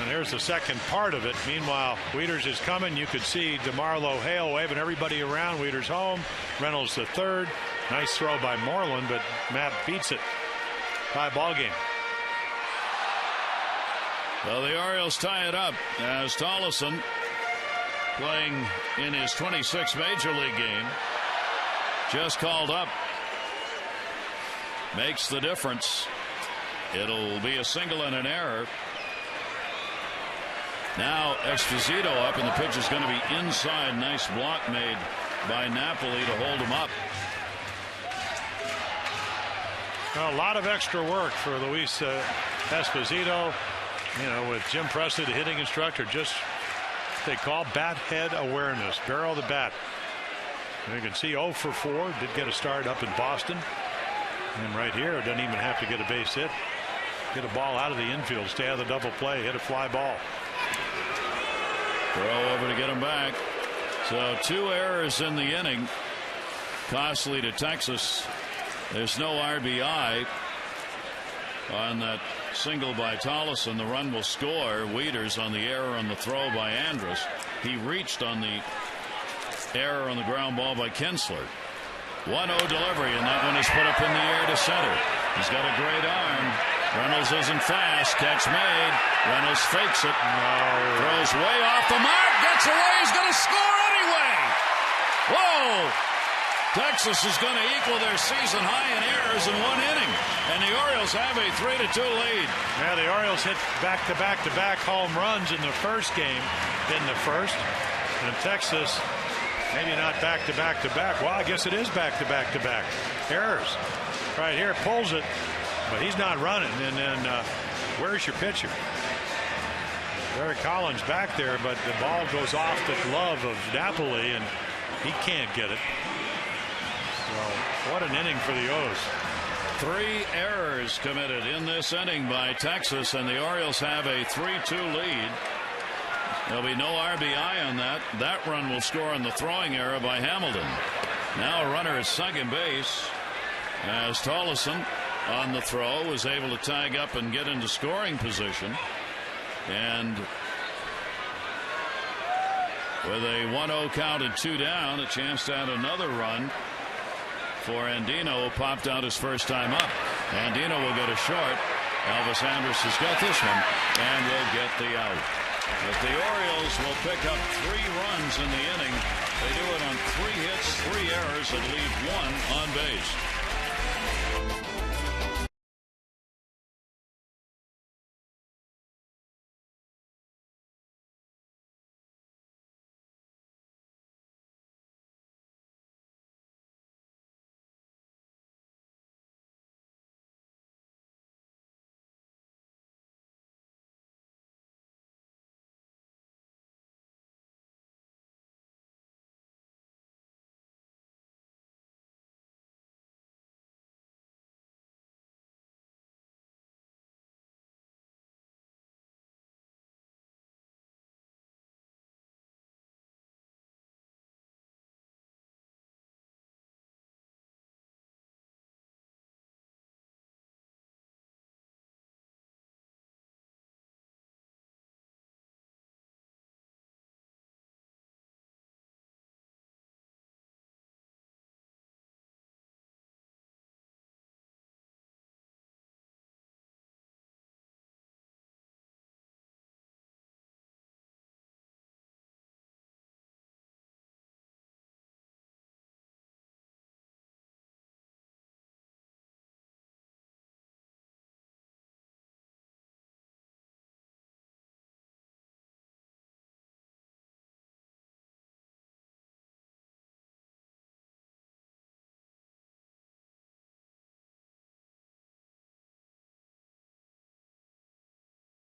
there's the second part of it. Meanwhile, Wieters is coming. You could see DeMarlo Hale waving everybody around. Wieters home. Reynolds the third. Nice throw by Moreland, but Matt beats it. Tie ball game. Well, the Orioles tie it up as Tollefson, playing in his 26th Major League game, just called up, makes the difference. It'll be a single and an error. Now Esposito up, and the pitch is going to be inside. Nice block made by Napoli to hold him up. A lot of extra work for Luis Esposito. You know, with Jim Presley, the hitting instructor, just they call bat head awareness. Barrel the bat. And you can see 0 for 4. Did get a start up in Boston. And right here, doesn't even have to get a base hit. Get a ball out of the infield, stay out of the double play, hit a fly ball. Throw over to get him back. So 2 errors in the inning. Costly to Texas. There's no RBI on that single by Tollefson. The run will score. Wieters on the error on the throw by Andrus. He reached on the error on the ground ball by Kinsler. 1-0 delivery, and that one is put up in the air to center. He's got a great arm. Reynolds isn't fast. Catch made. Reynolds fakes it. No. Throws way off the mark. Gets away. He's going to score anyway. Whoa. Texas is going to equal their season high in errors in 1 inning. And the Orioles have a 3-2 lead. Yeah, the Orioles hit back-to-back home runs in the first game. In the first. And Texas, maybe not back-to-back-to-back. Well, I guess it is back-to-back-to-back. Errors. Right here, pulls it. But he's not running. And then where's your pitcher? Barry Collins back there, but the ball goes off the glove of Napoli, and he can't get it. So, what an inning for the O's. 3 errors committed in this inning by Texas, and the Orioles have a 3-2 lead. There'll be no RBI on that. That run will score on the throwing error by Hamilton. Now a runner at second base as Tollefson on the throw was able to tag up and get into scoring position. And with a 1-0 count and 2 down, a chance to add another run for Andino. Popped out his first time up. Andino will go to short. Elvis Andrus has got this one and will get the out. But the Orioles will pick up 3 runs in the inning. They do it on 3 hits, 3 errors, and leave 1 on base.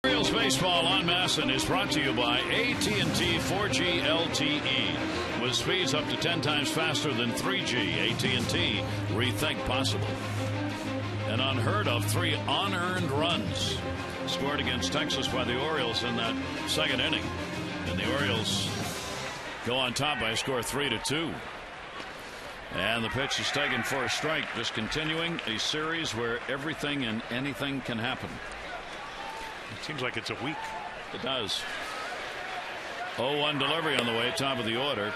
Orioles baseball on Masson is brought to you by AT&T 4G LTE. With speeds up to 10 times faster than 3G, AT&T, rethink possible. An unheard of 3 unearned runs scored against Texas by the Orioles in that second inning. And the Orioles go on top by a score 3-2. And the pitch is taken for a strike, just continuing a series where everything and anything can happen. It seems like it's a week. It does. 0-1 delivery on the way, top of the order.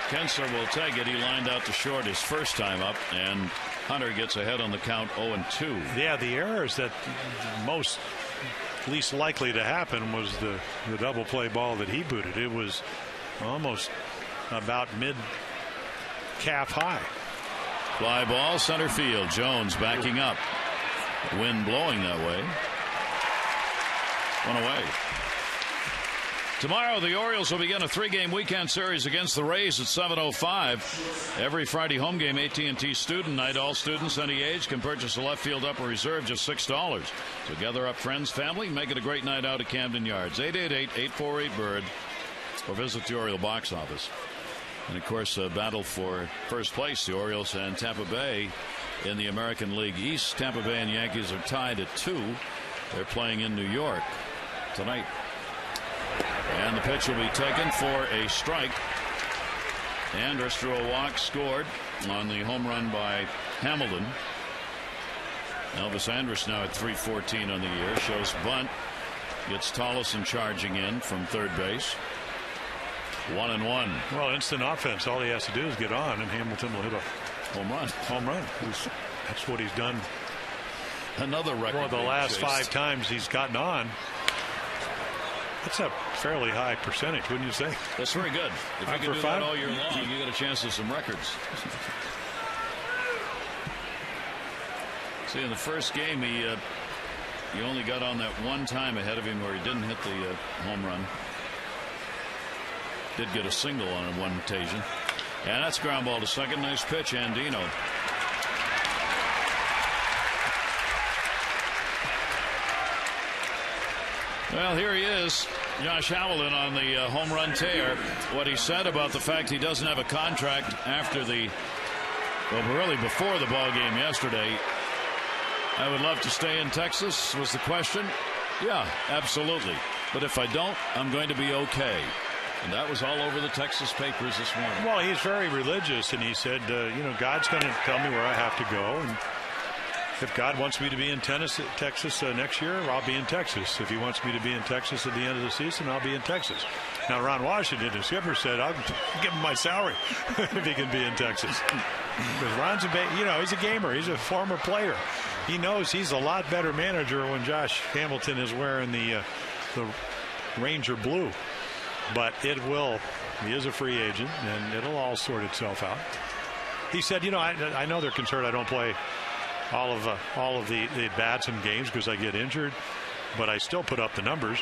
Kensler will take it. He lined out to short his first time up, and Hunter gets ahead on the count 0-2. Yeah, the errors that most least likely to happen was the double play ball that he booted. It was almost about mid calf high. Fly ball, center field. Jones backing up. Wind blowing that way. One away. Tomorrow, the Orioles will begin a 3-game weekend series against the Rays at 7:05. Every Friday home game, AT&T Student Night. All students any age can purchase a left field upper reserve, just $6. So gather up friends, family, make it a great night out at Camden Yards. 888-848-BIRD, or visit the Oriole box office. And, of course, a battle for first place, the Orioles and Tampa Bay in the American League East. Tampa Bay and Yankees are tied at 2. They're playing in New York tonight. And the pitch will be taken for a strike. Andrus drew a walk, scored on the home run by Hamilton. Elvis Andrus now at .314 on the year. Shows bunt. Gets Tollison charging in from third base. 1-1. Well, instant offense. All he has to do is get on, and Hamilton will hit a home run. Home run. That's what he's done. Another record. For the last 5 times he's gotten on. That's a fairly high percentage, wouldn't you say? That's very good. If you can do that all year long, you get a chance at some records. See, in the first game, he only got on that one time ahead of him where he didn't hit the home run. Did get a single on one occasion. And that's ground ball to second. Nice pitch, Andino. Well, here he is, Josh Hamilton on the home run tear. What he said about the fact he doesn't have a contract after really before the ball game yesterday. I would love to stay in Texas was the question. Yeah, absolutely. But if I don't, I'm going to be okay. And that was all over the Texas papers this morning. Well, he's very religious, and he said, God's going to tell me where I have to go. And if God wants me to be in Texas next year, I'll be in Texas. If he wants me to be in Texas at the end of the season, I'll be in Texas. Now, Ron Washington, the skipper, said, I'll give him my salary if he can be in Texas. Because Ron's he's a gamer. He's a former player. He knows he's a lot better manager when Josh Hamilton is wearing the Ranger blue. But he is a free agent, and it'll all sort itself out. He said, I know they're concerned I don't play all of the bats and games because I get injured, but I still put up the numbers.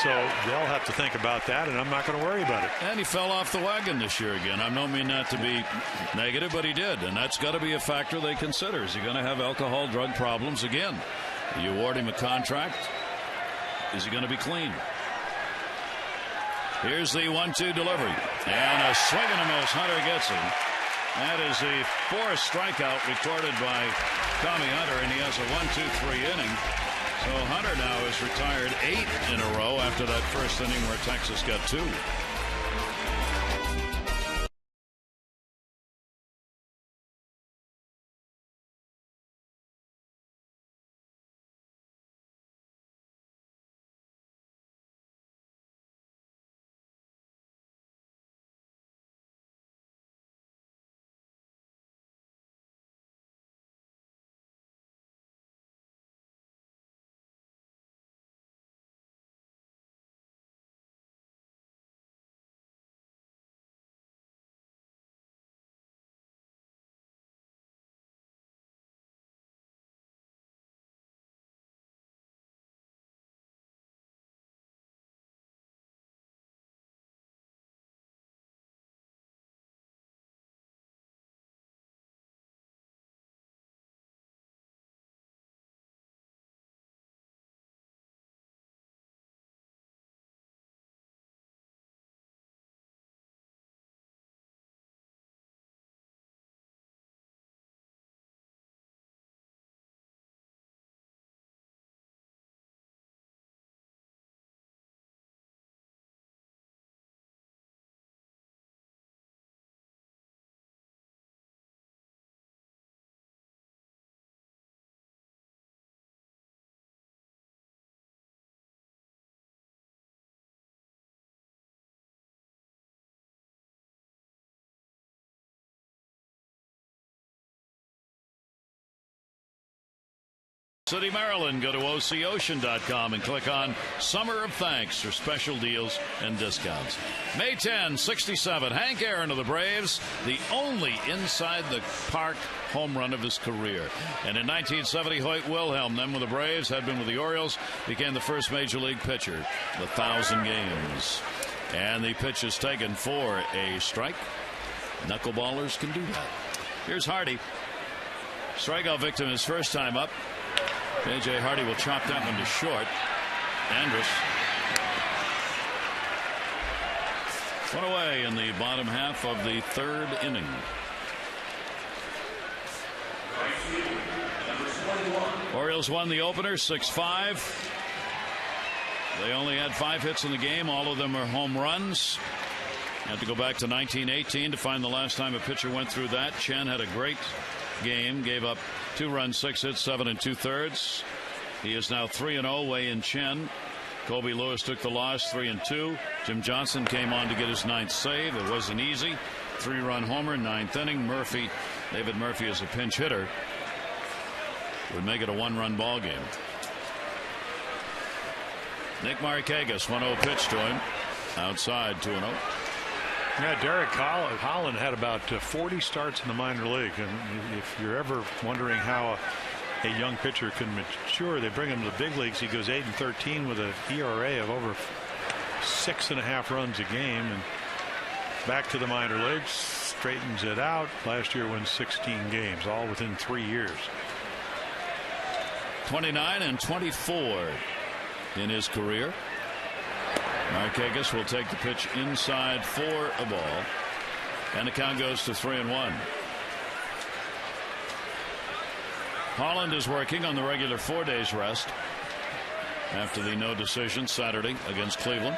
So they'll have to think about that, and I'm not going to worry about it. And he fell off the wagon this year again. I don't mean that to be negative, but he did, and that's got to be a factor they consider. Is he going to have alcohol, drug problems again? You award him a contract. Is he going to be clean? Here's the 1-2 delivery. And a swing and a miss. Hunter gets him. That is the 4th strikeout recorded by Tommy Hunter, and he has a 1-2-3 inning. So Hunter now has retired 8 in a row after that first inning where Texas got 2. City, Maryland. Go to OCOcean.com and click on Summer of Thanks for special deals and discounts. May 10, 67. Hank Aaron of the Braves, the only inside the park home run of his career. And in 1970, Hoyt Wilhelm, then with the Braves, had been with the Orioles, became the first major league pitcher, 1,000 games. And the pitch is taken for a strike. Knuckleballers can do that. Here's Hardy. Strikeout victim his first time up. A.J. Hardy will chop that one to short. Andrus. One away in the bottom half of the third inning. Orioles won the opener 6-5. They only had 5 hits in the game. All of them are home runs. Had to go back to 1918 to find the last time a pitcher went through that. Chen had a great game. Gave up 2 runs, 6 hits, 7 2/3. He is now 3-0. Wei-Yin Chen. Kobe Lewis took the loss, 3-2. Jim Johnson came on to get his 9th save. It wasn't easy. 3-run homer, 9th inning. David Murphy is a pinch hitter. Would make it a 1-run ball game. Nick Markakis, 1-0 pitch to him. Outside, 2-0. Yeah, Derek Holland had about 40 starts in the minor league. And if you're ever wondering how a young pitcher can mature, they bring him to the big leagues. He goes 8-13 with an ERA of over 6.5 runs a game. And back to the minor leagues, straightens it out. Last year wins 16 games, all within 3 years. 29 and 24 in his career. Markakis will take the pitch inside for a ball, and the count goes to 3-1. Holland is working on the regular 4 days rest after the no decision Saturday against Cleveland.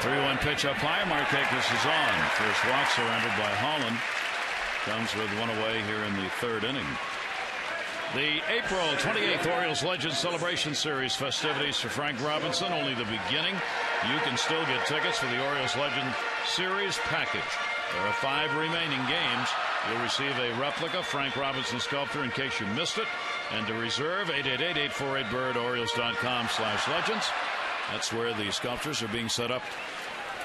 3-1 pitch up high. Markakis is on. First walk surrendered by Holland. Comes with 1 away here in the 3rd inning. The April 28th Orioles Legends Celebration Series festivities for Frank Robinson, only the beginning. You can still get tickets for the Orioles Legend Series package. There are 5 remaining games. You'll receive a replica Frank Robinson sculpture in case you missed it. And to reserve, 888-848-BIRD, Orioles.com/legends. That's where the sculptures are being set up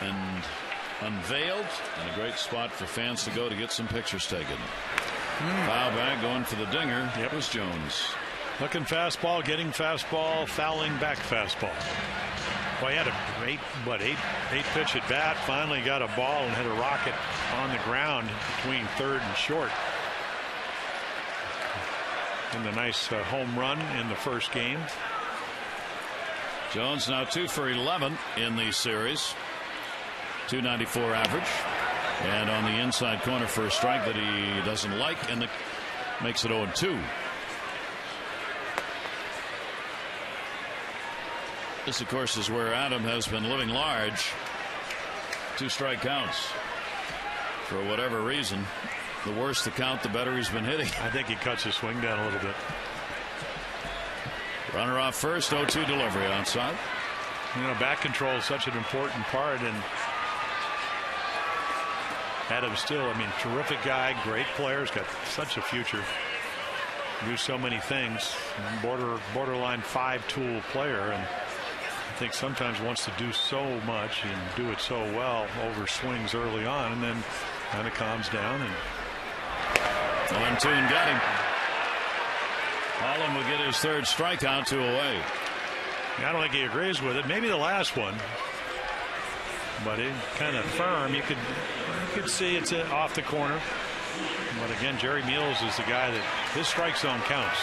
and unveiled, and a great spot for fans to go to get some pictures taken. Foul bag going for the dinger. It was Jones. Looking fastball, getting fastball, fouling back fastball. Well, he had a eight pitch at bat. Finally got a ball and hit a rocket on the ground between third and short. And a nice home run in the first game. Jones now 2 for 11 in the series. 294 average. And on the inside corner for a strike that he doesn't like, and makes it 0-2. This, of course, is where Adam has been living large. 2 strike counts. For whatever reason, the worse the count, the better he's been hitting. I think he cuts his swing down a little bit. Runner off first, 0-2 delivery outside. You know, bat control is such an important part, and Adam Still, I mean, terrific guy, great player, has got such a future. Do so many things. Borderline 5-tool player, and I think sometimes wants to do so much and do it so well over swings early on, and then kind of calms down. And 1-2 and got him. Holland will get his 3rd strikeout, 2 away. I don't think he agrees with it. Maybe the last one, but it kind of firm. You could see it's off the corner. But again, Jerry Meals is the guy that his strike zone counts.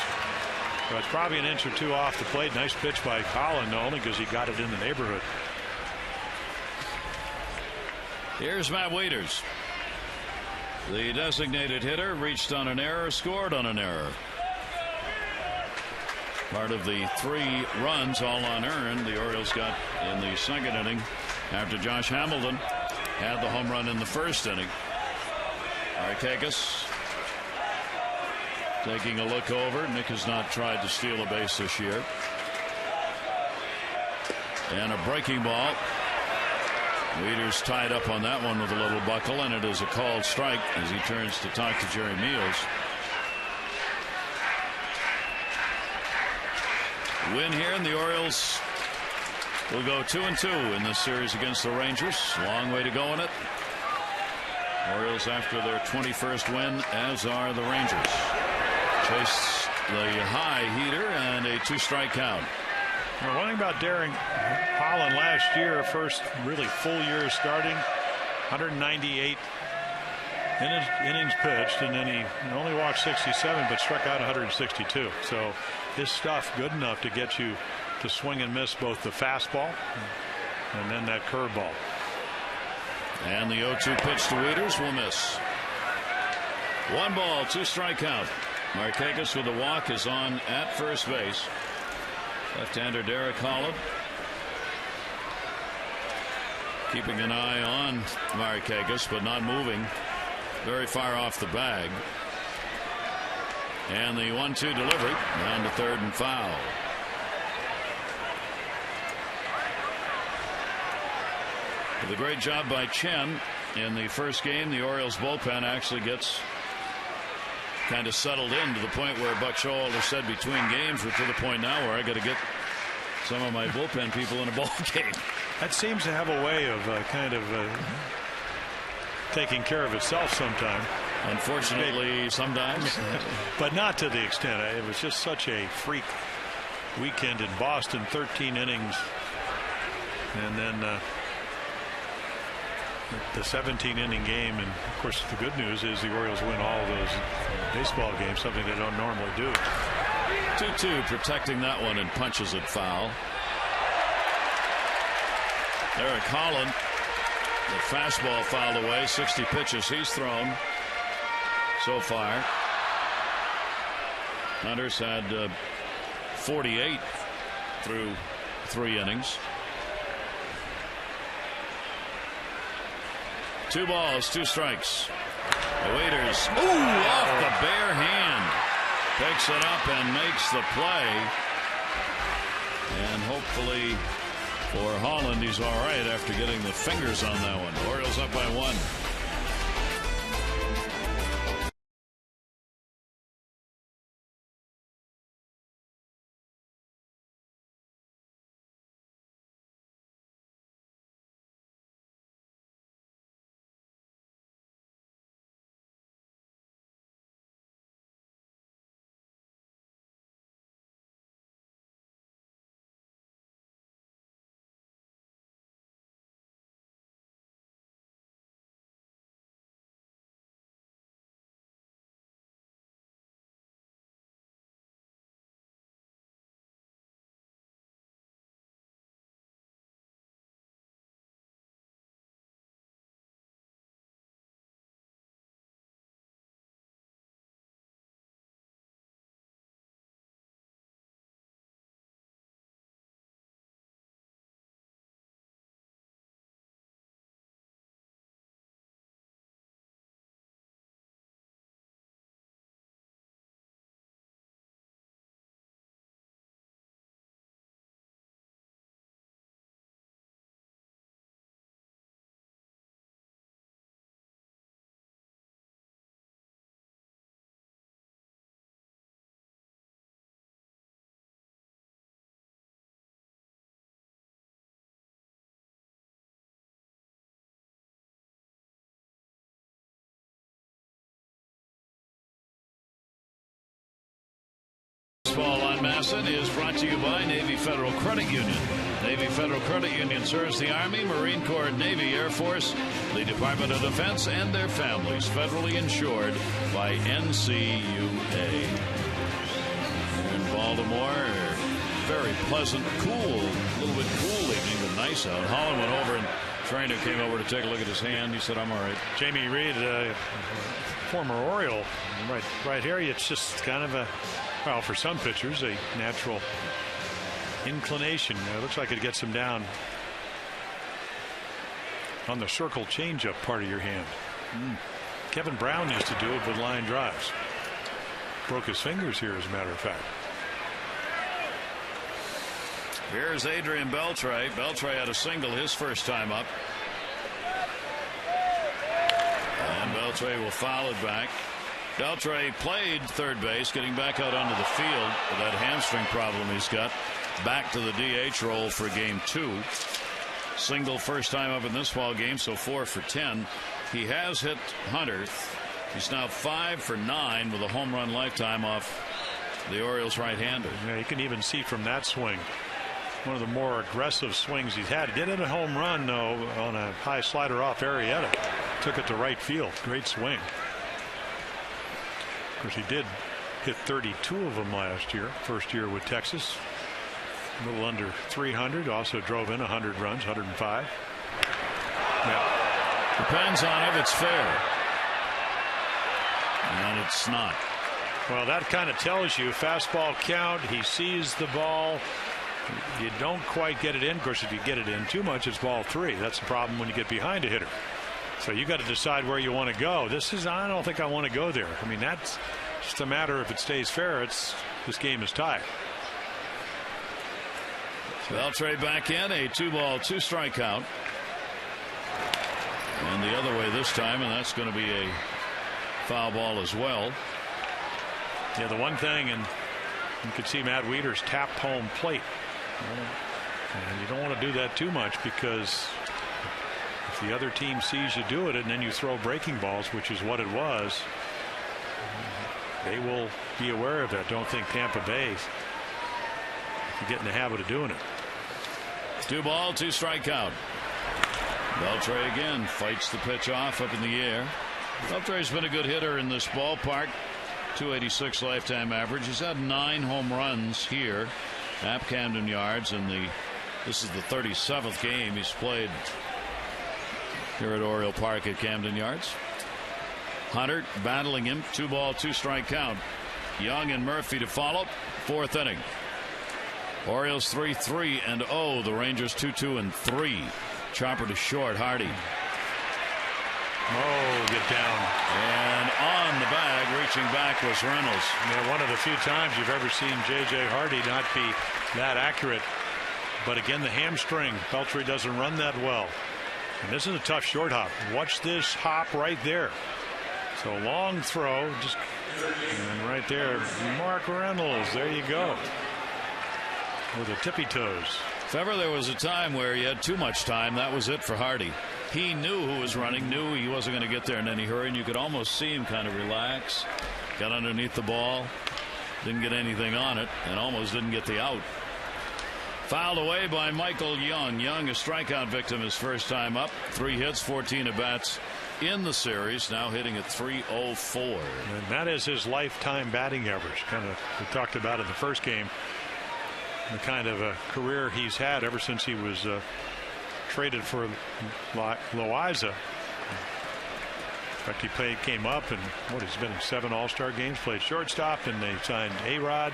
So it's probably an inch or 2 off the plate. Nice pitch by Holland, only because he got it in the neighborhood. Here's Matt Wieters. The designated hitter reached on an error, scored on an error. Part of the 3 runs, all unearned, the Orioles got in the 2nd inning after Josh Hamilton had the home run in the 1st inning. Markakis taking a look over. Nick has not tried to steal a base this year. And a breaking ball. Wieters tied up on that one with a little buckle, and it is a called strike as he turns to talk to Jerry Meals. win here, and the Orioles will go 2-2 in this series against the Rangers. Long way to go in it. Orioles after their 21st win, as are the Rangers. Chase the high heater and a 2-strike count. Well, one thing about Darren Holland last year, first really full year starting, 198 innings pitched, and then he only walked 67 but struck out 162. So his stuff good enough to get you to swing and miss both the fastball and then that curveball. And the 0-2 pitch to Wieters will miss. 1 ball, 2-strike count. Markakis with a walk is on at first base. Left-hander Derek Holland keeping an eye on Markakis, but not moving very far off the bag. And the 1-2 delivery down to third and foul. With a great job by Chen in the first game, the Orioles bullpen actually gets kind of settled in to the point where Buck Showalter said between games, we're to the point now where I got to get some of my bullpen people in a ball game. That seems to have a way of taking care of itself sometime. Unfortunately, sometimes. But not to the extent. It was just such a freak weekend in Boston. 13 innings. And then the 17-inning game. And, of course, the good news is the Orioles win all of those baseball games, something they don't normally do. 2-2 protecting that one and punches it foul. Derek Holland, the fastball fouled away. 60 pitches he's thrown so far. Hunter's had 48 through 3 innings. 2 balls, 2 strikes. The Wieters, off the bare hand, picks it up and makes the play. And hopefully for Holland, he's all right after getting the fingers on that one. Orioles up by 1. Baseball on Masson is brought to you by Navy Federal Credit Union. Navy Federal Credit Union serves the Army, Marine Corps, Navy, Air Force, the Department of Defense, and their families. Federally insured by NCUA. In Baltimore, very pleasant, cool, a little bit cool evening, but nice out. Holland went over and trainer came over to take a look at his hand. He said, I'm all right. Jamie Reed, former Oriole, right here, it's just kind of a, well, for some pitchers, a natural inclination. It looks like it gets him down on the circle changeup part of your hand. Kevin Brown used to do it with line drives. Broke his fingers here, as a matter of fact. Here's Adrian Beltre. Beltre had a single his first time up. And Beltre will foul it back. Beltre played third base, getting back out onto the field with that hamstring problem he's got. back to the DH role for game 2. Single first time up in this ball game, so 4 for 10. He has hit Hunter. He's now 5 for 9 with a home run lifetime off the Orioles right-hander. Yeah, you can even see from that swing, one of the more aggressive swings he's had. He did hit a home run, though, on a high slider off Arrieta. Took it to right field. Great swing. Of course, he did hit 32 of them last year, first year with Texas. A little under 300. Also drove in 100 runs, 105. Yeah. Depends on if it's fair. And it's not. Well, that kind of tells you fastball count. He sees the ball. You don't quite get it in. Of course, if you get it in too much, it's ball 3. That's the problem when you get behind a hitter. So you got to decide where you want to go. I don't think I want to go there. I mean, that's just a matter if it stays fair. This game is tied. Beltre back in, a 2-ball, 2-strike count. And the other way this time, and that's going to be a foul ball as well. Yeah, the one thing, and you could see Matt Wieters tap home plate. And you don't want to do that too much, because if the other team sees you do it and then you throw breaking balls, which is what it was, they will be aware of that. Don't think Tampa Bay can get in the habit of doing it. 2-ball, 2-strike count. Beltre again fights the pitch off up in the air. Beltre's been a good hitter in this ballpark. 286 lifetime average. He's had 9 home runs here at Camden Yards, and this is the 37th game he's played here at Oriole Park at Camden Yards. Hunter battling him. 2-ball, 2-strike count. Young and Murphy to follow. 4th inning. Orioles 3-3-0. The Rangers 2-2-3. Chopper to short. Hardy. Oh, get down. And on the bag, reaching back, was Reynolds. Yeah, one of the few times you've ever seen J.J. Hardy not be that accurate. But again, the hamstring. Beltre doesn't run that well. And this is a tough short hop. Watch this hop right there. So long throw. And right there, Mark Reynolds. There you go. With the tippy toes. If ever there was a time where he had too much time, that was it for Hardy. He knew who was running, knew he wasn't going to get there in any hurry, and you could almost see him kind of relax. Got underneath the ball, didn't get anything on it, and almost didn't get the out. Fouled away by Michael Young. Young, a strikeout victim his first time up. 3 hits, 14 at-bats in the series, now hitting at .304. And that is his lifetime batting average. Kind of, we talked about in the first game, the kind of a career he's had ever since he was traded for Loaiza. In fact, he came up and he's been in 7 All-Star games, played shortstop, and they signed A-Rod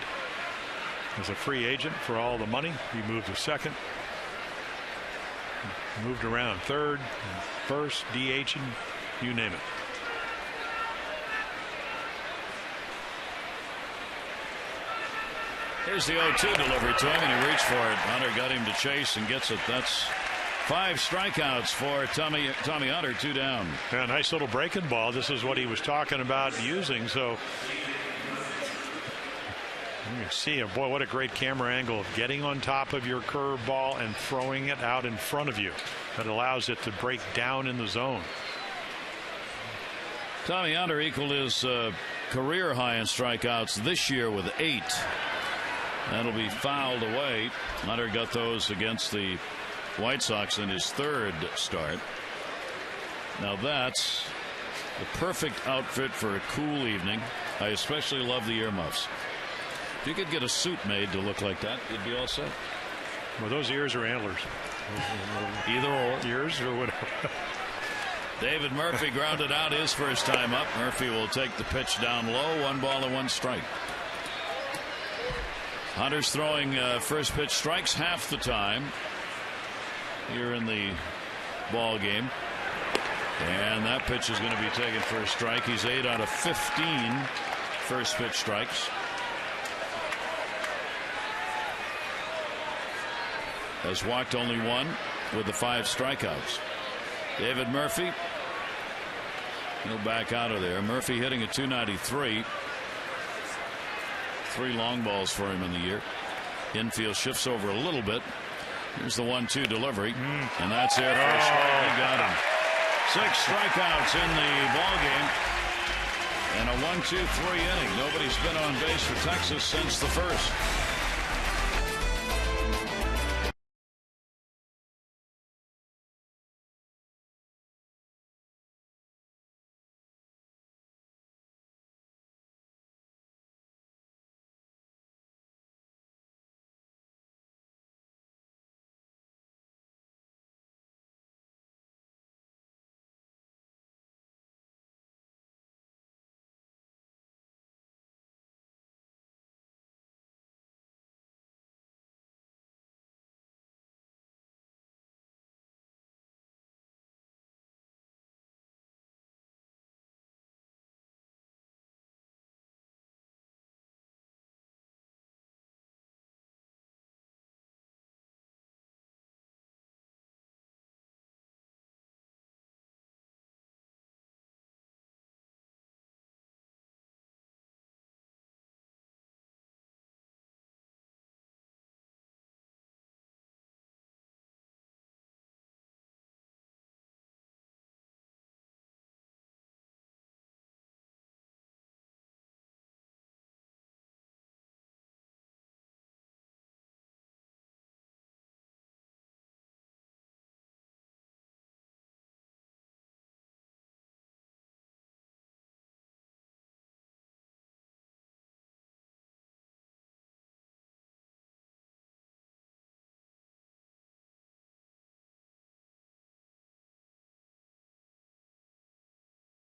as a free agent for all the money. He moved to second, moved around third, first, DH, and you name it. Here's the 0-2 delivery to him, and he reached for it. Hunter got him to chase and gets it. That's 5 strikeouts for Tommy Hunter, 2 down. Yeah, nice little breaking ball. This is what he was talking about using. So you see, boy, what a great camera angle of getting on top of your curve ball and throwing it out in front of you. That allows it to break down in the zone. Tommy Hunter equaled his career high in strikeouts this year with 8. That'll be fouled away. Hunter got those against the White Sox in his 3rd start. Now that's the perfect outfit for a cool evening. I especially love the earmuffs. If you could get a suit made to look like that, you'd be all set. Well, those ears are antlers. Either or. Ears or whatever. David Murphy grounded out his first time up. Murphy will take the pitch down low. 1 ball and 1 strike. Hunter's throwing first pitch strikes half the time here in the ball game. And that pitch is going to be taken for a strike. He's 8 out of 15 first pitch strikes. Has walked only 1 with the 5 strikeouts. David Murphy, he'll back out of there. Murphy hitting at .293. 3 long balls for him in the year. Infield shifts over a little bit. Here's the 1-2 delivery, and that's it. He got him. 6 strikeouts in the ball game, and a 1-2-3 inning. Nobody's been on base for Texas since the first.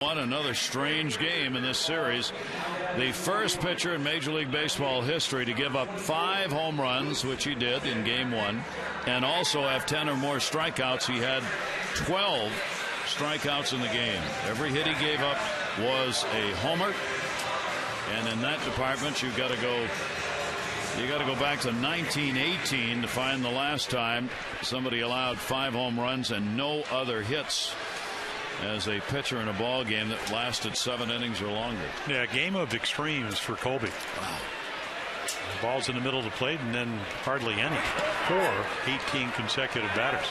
Another strange game in this series. The first pitcher in Major League Baseball history to give up 5 home runs, which he did in game 1, and also have 10 or more strikeouts. He had 12 strikeouts in the game. Every hit he gave up was a homer, and in that department you got to go back to 1918 to find the last time somebody allowed 5 home runs and no other hits as a pitcher in a ball game that lasted 7 innings or longer. Yeah, game of extremes for Colby. Wow. The ball's in the middle of the plate and then hardly any. 18 consecutive batters.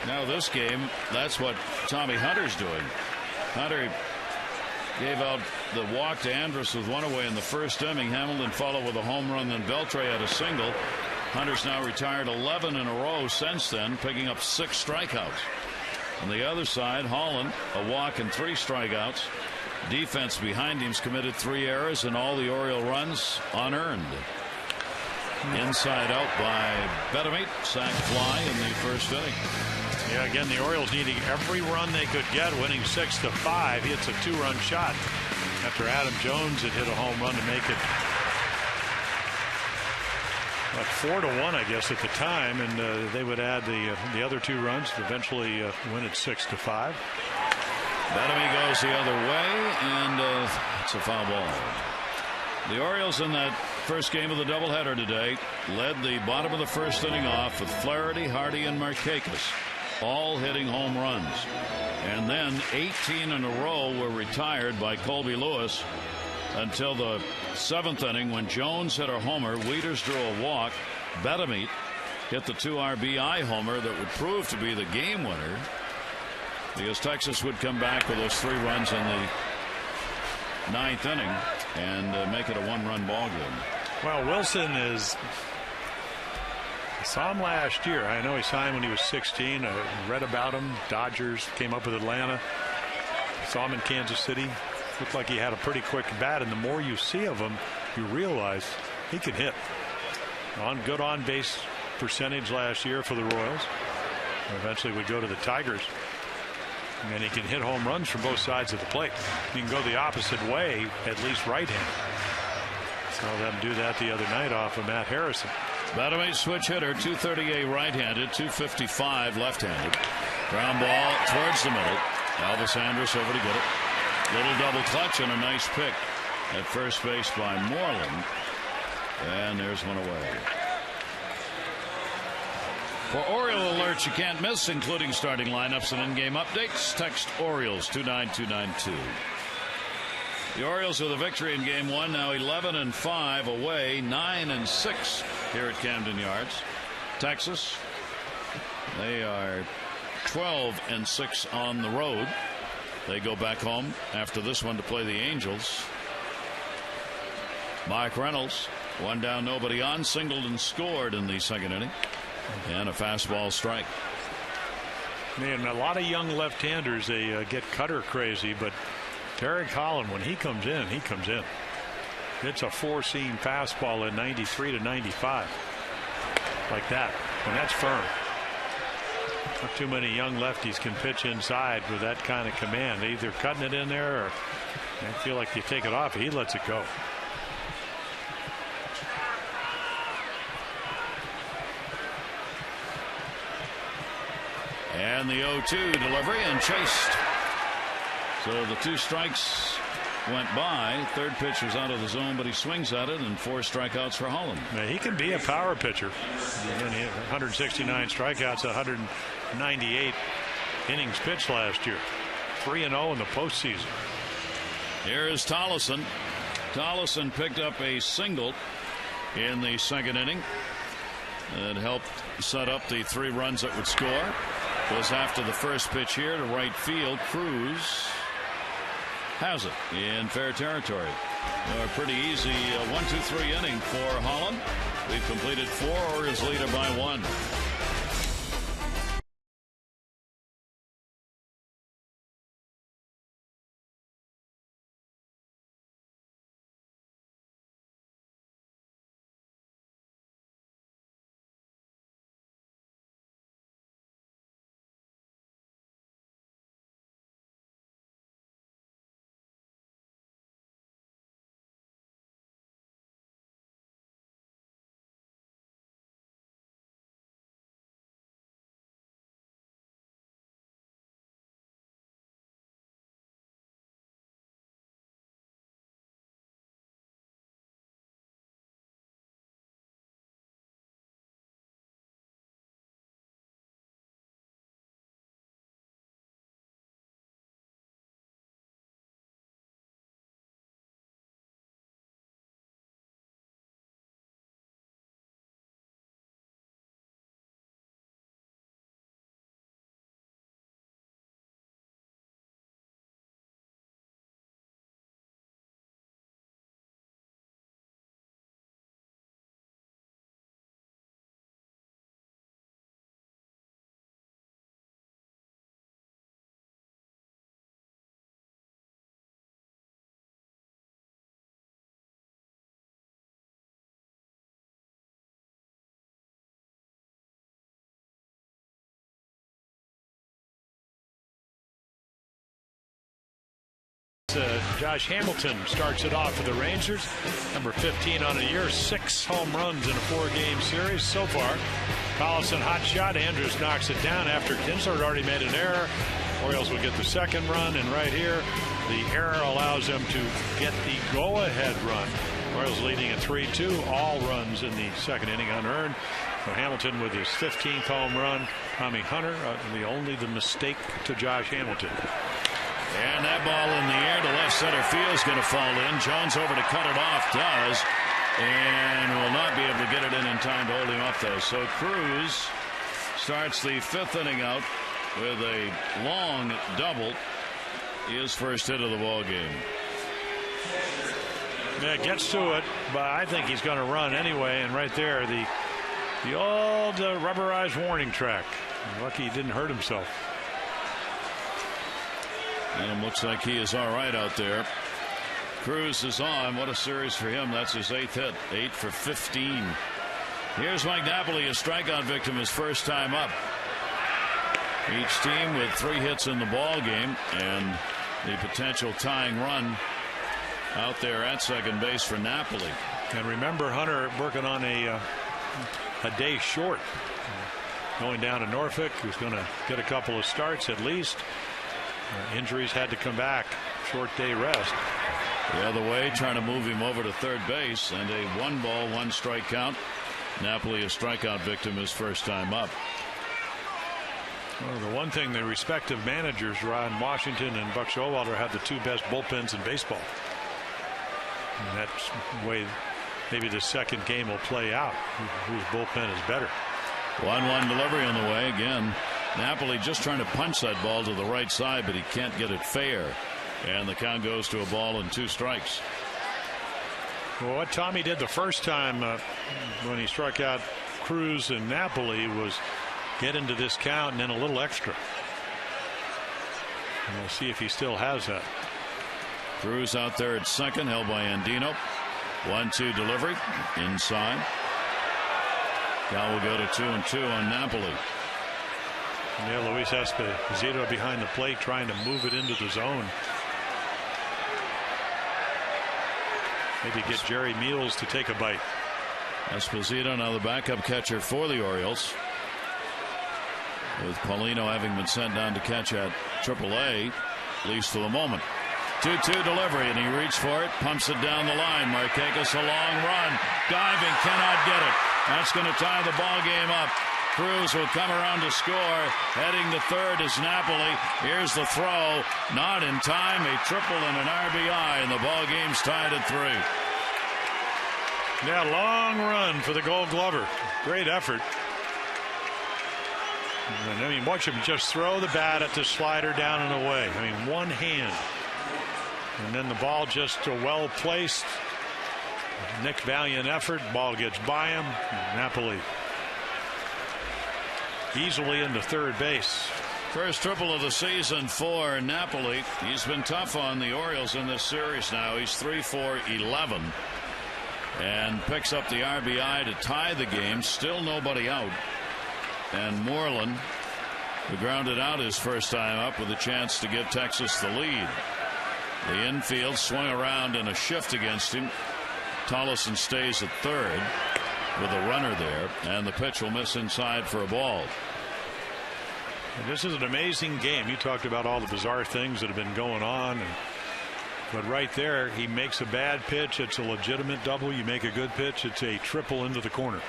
Now this game, that's what Tommy Hunter's doing. Hunter gave out the walk to Andrus with 1 away in the first inning. Hamilton followed with a home run, then Beltre had a single. Hunter's now retired 11 in a row since then, picking up 6 strikeouts. On the other side, Holland, a walk and 3 strikeouts. Defense behind him's committed 3 errors, and all the Oriole runs unearned. Inside out by Betamit, sac fly in the first inning. Yeah, again, the Orioles needing every run they could get, winning 6-5. He hits a 2-run shot after Adam Jones had hit a home run to make it 4-1, I guess, at the time, and they would add the other 2 runs to eventually win it 6-5. Betamit goes the other way, and it's a foul ball. The Orioles in that first game of the doubleheader today led the bottom of the first inning off with Flaherty, Hardy, and Markakis all hitting home runs, and then 18 in a row were retired by Colby Lewis until the 7th inning when Jones hit a homer, Wieters drew a walk, Betamit hit the 2 RBI homer that would prove to be the game winner because Texas would come back with those 3 runs in the 9th inning and make it a 1-run ball game. Well, Wilson is. I saw him last year. I know he signed when he was 16. I read about him. Dodgers came up with Atlanta. Saw him in Kansas City. Looked like he had a pretty quick bat, and the more you see of him, you realize he can hit. Good on base percentage last year for the Royals. Eventually would go to the Tigers. And he can hit home runs from both sides of the plate. He can go the opposite way, at least right-handed. Saw them do that the other night off of Matt Harrison. Betamit switch hitter, 238 right-handed, 255 left-handed. Ground ball towards the middle. Elvis Andrus over to get it. Little double clutch and a nice pick at first base by Moreland. And there's one away. For Oriole alerts you can't miss, including starting lineups and in-game updates, text Orioles 29292. The Orioles with a victory in game one, now 11-5 away, 9-6 here at Camden Yards. Texas, they are 12-6 on the road. They go back home after this one to play the Angels. Mike Reynolds, one down, nobody on, singled and scored in the second inning, and a fastball strike. Man, a lot of young left-handers, they get cutter crazy, but Derek Holland, when he comes in, he comes in. It's a four-seam fastball at 93 to 95, like that, and that's firm. Not too many young lefties can pitch inside with that kind of command. They're either cutting it in there or they feel like they take it off. He lets it go. And the 0-2 delivery and chased. So the 2 strikes went by. Third pitch was out of the zone, but he swings at it, and 4 strikeouts for Holland. Now, he can be a power pitcher. 169 strikeouts, 198 innings pitched last year. 3-0 in the postseason. Here is Tollison. Tollison picked up a single in the second inning. It helped set up the 3 runs that would score. Was after the first pitch here to right field. Cruz has it in fair territory. A pretty easy 1-2-3 inning for Holland. We've completed 4. Orioles leader by 1. Josh Hamilton starts it off for the Rangers. Number 15 on the year. 6 home runs in a 4-game series so far. Collison hot shot. Andrews knocks it down after Kinsler had already made an error. Orioles will get the second run, and right here the error allows them to get the go-ahead run. Orioles leading at 3-2. All runs in the second inning unearned. So Hamilton with his 15th home run. Tommy Hunter the mistake to Josh Hamilton. And that ball in the air to left center field is going to fall in. Jones over to cut it off, does, and will not be able to get it in time to hold him up though. So Cruz starts the 5th inning out with a long double. His first hit of the ball game. Yeah, gets to it, but I think he's going to run anyway. And right there, the old rubberized warning track. Lucky he didn't hurt himself. And it looks like he is all right out there. Cruz is on. What a series for him. That's his 8th hit. 8 for 15. Here's Mike Napoli, a strikeout victim his first time up. Each team with 3 hits in the ball game, and the potential tying run out there at second base for Napoli. And remember, Hunter working on a day short. Going down to Norfolk, who's going to get a couple of starts at least. Injuries had to come back. Short day rest. The other way, trying to move him over to third base, and a 1-ball, 1-strike count. Napoli a strikeout victim his first time up. Well, the one thing the respective managers, Ron Washington and Buck Showalter, have the 2 best bullpens in baseball. And that's the way maybe the second game will play out. Whose bullpen is better. 1-1 delivery on the way again. Napoli just trying to punch that ball to the right side, but he can't get it fair. And the count goes to a ball and 2 strikes. Well, what Tommy did the first time when he struck out Cruz and Napoli was get into this count and then a little extra. And we'll see if he still has that. Cruz out there at second, held by Andino. 1-2 delivery inside. Now we'll go to 2-2 on Napoli. Yeah, Luis Esposito behind the plate trying to move it into the zone. Maybe get Jerry Meals to take a bite. Esposito now the backup catcher for the Orioles, with Paulino having been sent down to catch at AAA, at least for the moment. 2-2 delivery, and he reached for it, pumps it down the line. Markakis a long run, diving, cannot get it. That's going to tie the ball game up. Cruz will come around to score. Heading to third is Napoli. Here's the throw, not in time. A triple and an RBI, and the ball game's tied at 3. Yeah, long run for the Gold Glover. Great effort. And I mean, watch him just throw the bat at the slider down and away. I mean, one hand. And then the ball just well placed. Nick valiant effort. Ball gets by him. Napoli easily into third base. First triple of the season for Napoli. He's been tough on the Orioles in this series now. He's 3 for 11 and picks up the RBI to tie the game. Still nobody out. And Moreland, who grounded out his first time up with a chance to give Texas the lead. The infield swung around in a shift against him. Tollison stays at third with a runner there, and the pitch will miss inside for a ball. This is an amazing game. You talked about all the bizarre things that have been going on, but right there he makes a bad pitch, it's a legitimate double. You make a good pitch, it's a triple into the corner.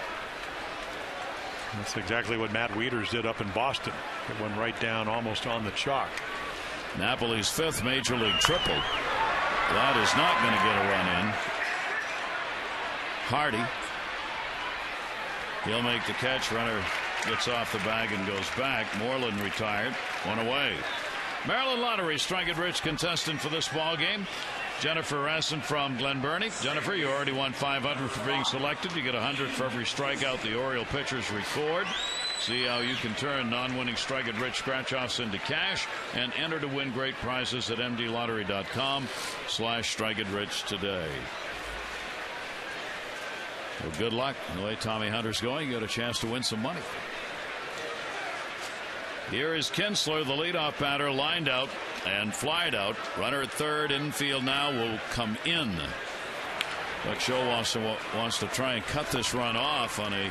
That's exactly what Matt Wieters did up in Boston. It went right down almost on the chalk. Napoli's 5th major league triple. That is not going to get a run in. Hardy, he'll make the catch. Runner gets off the bag and goes back. Moreland retired. 1 away. Maryland Lottery strike it rich contestant for this ball game. Jennifer Rasson from Glen Burnie. Jennifer, you already won $500 for being selected. You get $100 for every strikeout the Oriole pitchers record. See how you can turn non-winning strike it rich scratch-offs into cash and enter to win great prizes at mdlottery.com/strike-it-rich today. Well, good luck. The way Tommy Hunter's going, you got a chance to win some money. Here is Kinsler, the leadoff batter, lined out and flied out. Runner at third, infield now will come in. Buck Showalter wants to try and cut this run off on a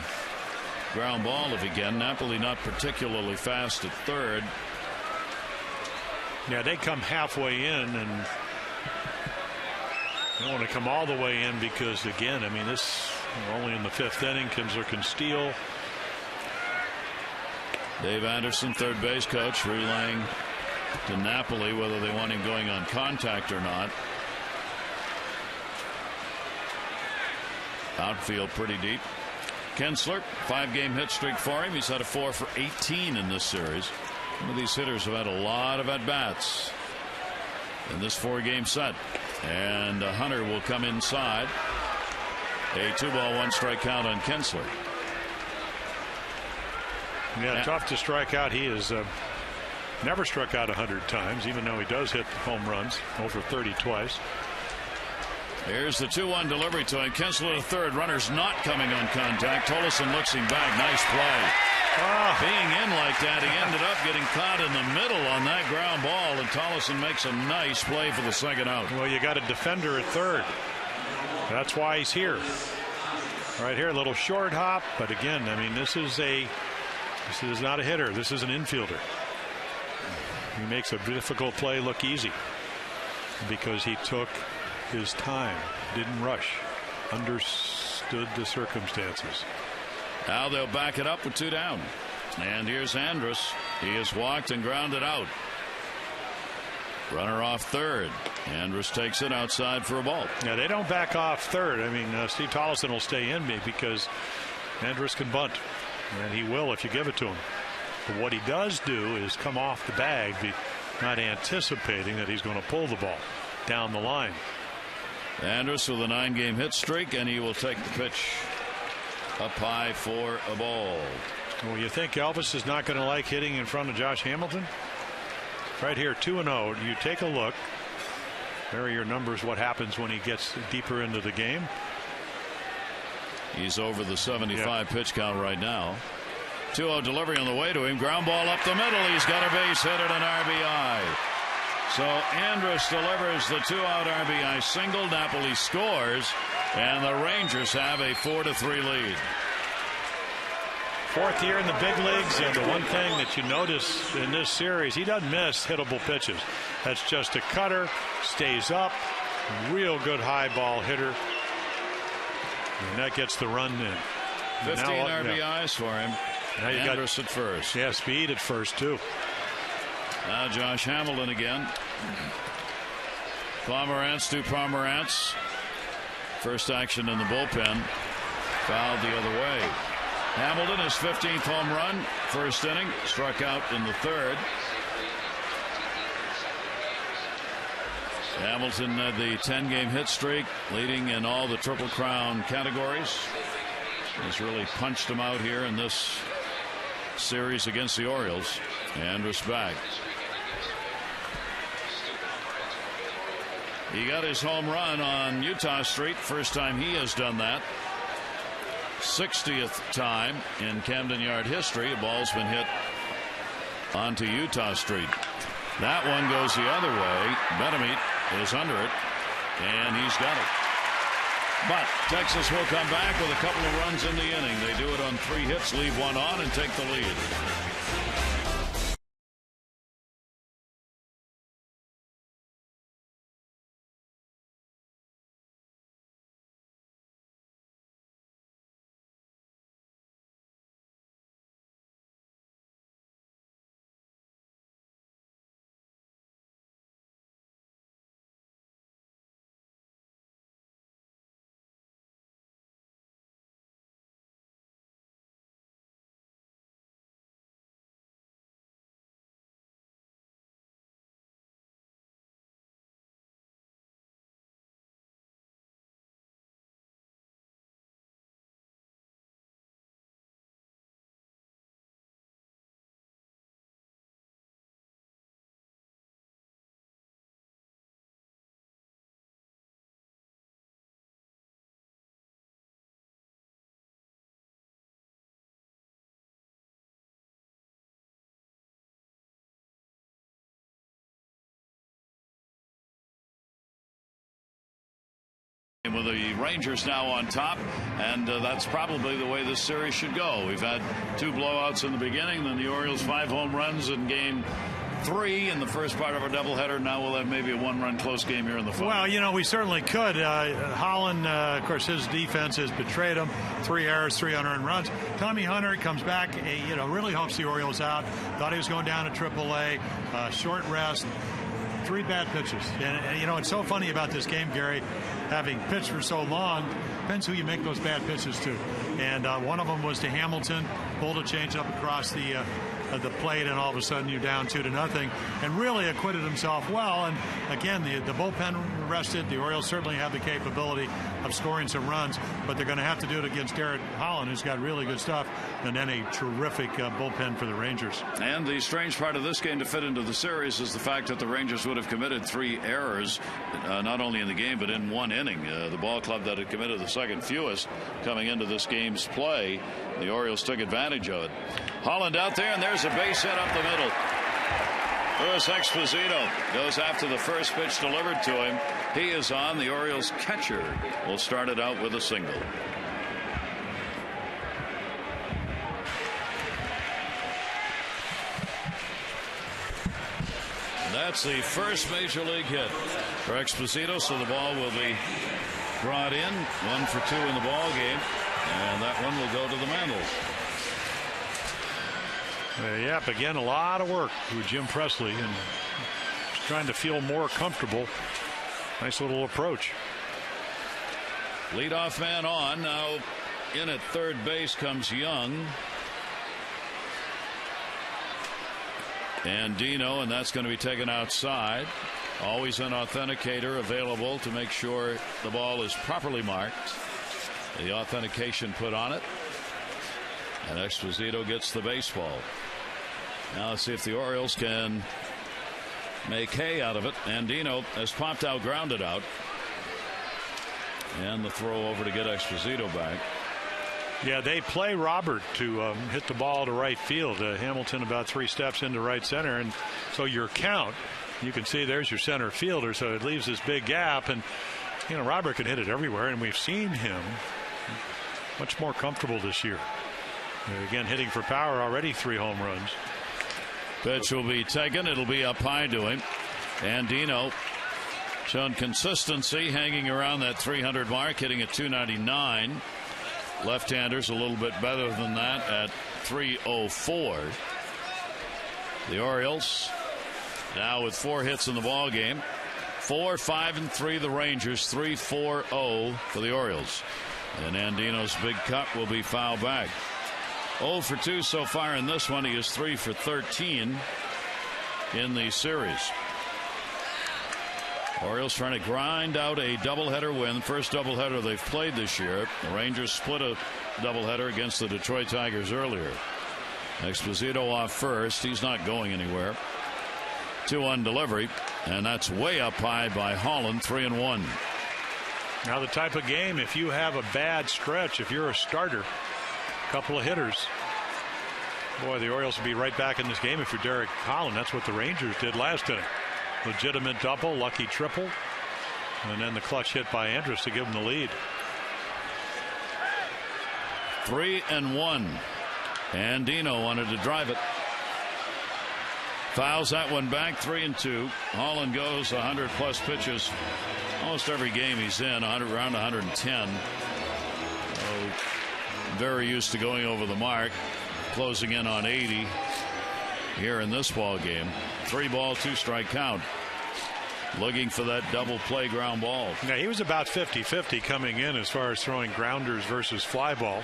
ground ball if again. Napoli not particularly fast at third. Yeah, they come halfway in and they don't want to come all the way in because, again, I mean, this only in the 5th inning. Kinsler can steal. Dave Anderson, third base coach, relaying to Napoli whether they want him going on contact or not. Outfield pretty deep. Kinsler, 5-game hit streak for him. He's had a 4 for 18 in this series. Some of these hitters have had a lot of at-bats in this 4-game set. And Hunter will come inside. A 2-ball 1-strike count on Kinsler. Yeah, tough to strike out. He has never struck out 100 times, even though he does hit home runs, over 30 twice. Here's the 2-1 delivery to him. Kinsler to third. Runner's not coming on contact. Tollison looks him back. Nice play. Being in like that, he ended up getting caught in the middle on that ground ball, and Tollison makes a nice play for the second out. Well, you got a defender at third. That's why he's here. Right here, a little short hop, but again, I mean, this is not a hitter. This is an infielder. He makes a difficult play look easy because he took his time, didn't rush, understood the circumstances. Now they'll back it up with 2 down. And here's Andrus. He is walked and grounded out. Runner off third. Andrus takes it outside for a ball. Yeah, they don't back off third. I mean, Steve Tollefson will stay in me because Andrus can bunt, and he will if you give it to him. But what he does do is come off the bag, not anticipating that he's going to pull the ball down the line. Andrus with a 9-game hit streak, and he will take the pitch up high for a ball. Well, you think Elvis is not going to like hitting in front of Josh Hamilton? Right here, 2-0. You take a look. There are your numbers. What happens when he gets deeper into the game? He's over the 75 pitch count right now. 2-0 delivery on the way to him. Ground ball up the middle. He's got a base hit and an RBI. So Andrus delivers the 2-out RBI single. Napoli scores, and the Rangers have a 4-3 lead. Fourth year in the big leagues, and the one thing that you notice in this series, he doesn't miss hittable pitches. That's just a cutter, stays up, real good high ball hitter, and that gets the run in. 15 RBIs for him. Now you Andrus at first. Yeah, speed at first too. Now Josh Hamilton again. Pomerantz to Pomerantz. First action in the bullpen. Fouled the other way. Hamilton, his 15th home run, first inning, struck out in the third. Hamilton had the 10-game hit streak, leading in all the Triple Crown categories. He's really punched them out here in this series against the Orioles. Andrus back. He got his home run on Utah Street, first time he has done that. 60th time in Camden Yard history a ball's been hit onto Utah Street. That one goes the other way. Benamet is under it, and he's got it. But Texas will come back with a couple of runs in the inning. They do it on 3 hits, leave one on, and take the lead. With the Rangers now on top, and that's probably the way this series should go. We've had 2 blowouts in the beginning, then the Orioles 5 home runs in game 3 in the first part of our doubleheader. Now we'll have maybe a 1-run close game here in the final. Well, you know, we certainly could. Holland, of course, his defense has betrayed him. 3 errors, 3 unearned runs. Tommy Hunter comes back, really helps the Orioles out. Thought he was going down to AAA. Short rest. 3 bad pitches. And it's so funny about this game, Gary, having pitched for so long, depends who you make those bad pitches to. And one of them was to Hamilton, pulled a changeup across the plate, and all of a sudden you're down 2-0, and really acquitted himself well. And again, the bullpen rested. The Orioles certainly have the capability of scoring some runs, but they're going to have to do it against Garrett Holland, who's got really good stuff, and then a terrific bullpen for the Rangers. And the strange part of this game to fit into the series is the fact that the Rangers would have committed 3 errors, not only in the game but in 1 inning. The ball club that had committed the second fewest coming into this game's play. The Orioles took advantage of it. Holland out there, and there's a base hit up the middle. Luis Exposito goes after the first pitch delivered to him. He is on. The Orioles catcher will start it out with a single. That's the first major league hit for Exposito, so the ball will be brought in. 1 for 2 in the ball game, and that one will go to the mantle. Yep, again, a lot of work with Jim Presley, and trying to feel more comfortable. Nice little approach. Leadoff man on. Now in at third base comes Young. And Dino, and that's going to be taken outside. Always an authenticator available to make sure the ball is properly marked. The authentication put on it. And Esposito gets the baseball. Now let's see if the Orioles can make hay out of it. Andino has popped out, grounded out. And the throw over to get Esposito back. Yeah, they play Robert to hit the ball to right field. Hamilton about 3 steps into right center. And so your count, you can see there's your center fielder. So it leaves this big gap. And, you know, Robert can hit it everywhere. And we've seen him much more comfortable this year. Again, hitting for power, already 3 home runs. Pitch will be taken. It'll be up high to him. Andino showing consistency, hanging around that 300 mark, hitting at 299. Left-handers a little bit better than that at 304. The Orioles now with 4 hits in the ball game. 4, 5, and 3 the Rangers. 3-4-0 for the Orioles. And Andino's big cut will be fouled back. 0 for 2 so far in this one. He is 3 for 13 in the series. Orioles trying to grind out a doubleheader win. First doubleheader they've played this year. The Rangers split a doubleheader against the Detroit Tigers earlier. Esposito off first. He's not going anywhere. 2-1 delivery. And that's way up high by Holland. 3-1. Now the type of game, if you have a bad stretch, if you're a starter, a couple of hitters, boy, the Orioles will be right back in this game if you're Derek Holland. That's what the Rangers did last inning. Legitimate double, lucky triple, and then the clutch hit by Andrus to give him the lead. 3-1. Andino wanted to drive it. Fouls that one back. 3-2. Holland goes 100+ pitches almost every game he's in. 100 around 110. Very used to going over the mark, closing in on 80 here in this ball game. 3-ball, 2-strike count. Looking for that double play ground ball. Yeah, he was about 50-50 coming in as far as throwing grounders versus fly ball.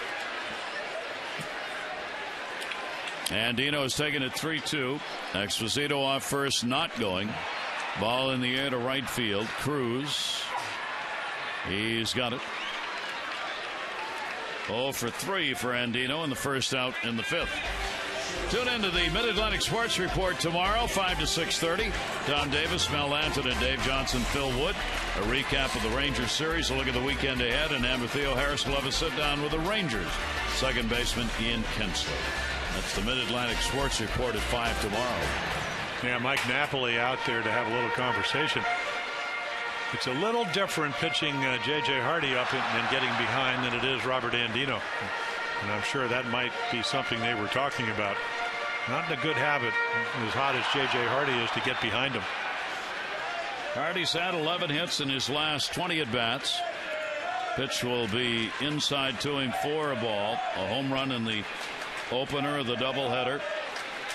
Andino is taking it 3-2. Esposito off first, not going. Ball in the air to right field. Cruz. He's got it. 0 for 3 for Andino in the first out in the 5th. Tune into the Mid-Atlantic Sports Report tomorrow, 5 to 6:30. Tom Davis, Mel Lanton, and Dave Johnson, Phil Wood. A recap of the Rangers series, a look at the weekend ahead, and Amber Theo Harris will have a sit-down with the Rangers second baseman Ian Kinsler. That's the Mid-Atlantic Sports Report at 5 tomorrow. Yeah, Mike Napoli out there to have a little conversation. It's a little different pitching J.J. Hardy up and getting behind than it is Robert Andino. And I'm sure that might be something they were talking about. Not in a good habit, as hot as J.J. Hardy is, to get behind him. Hardy's had 11 hits in his last 20 at-bats. Pitch will be inside to him for a ball. A home run in the opener of the doubleheader.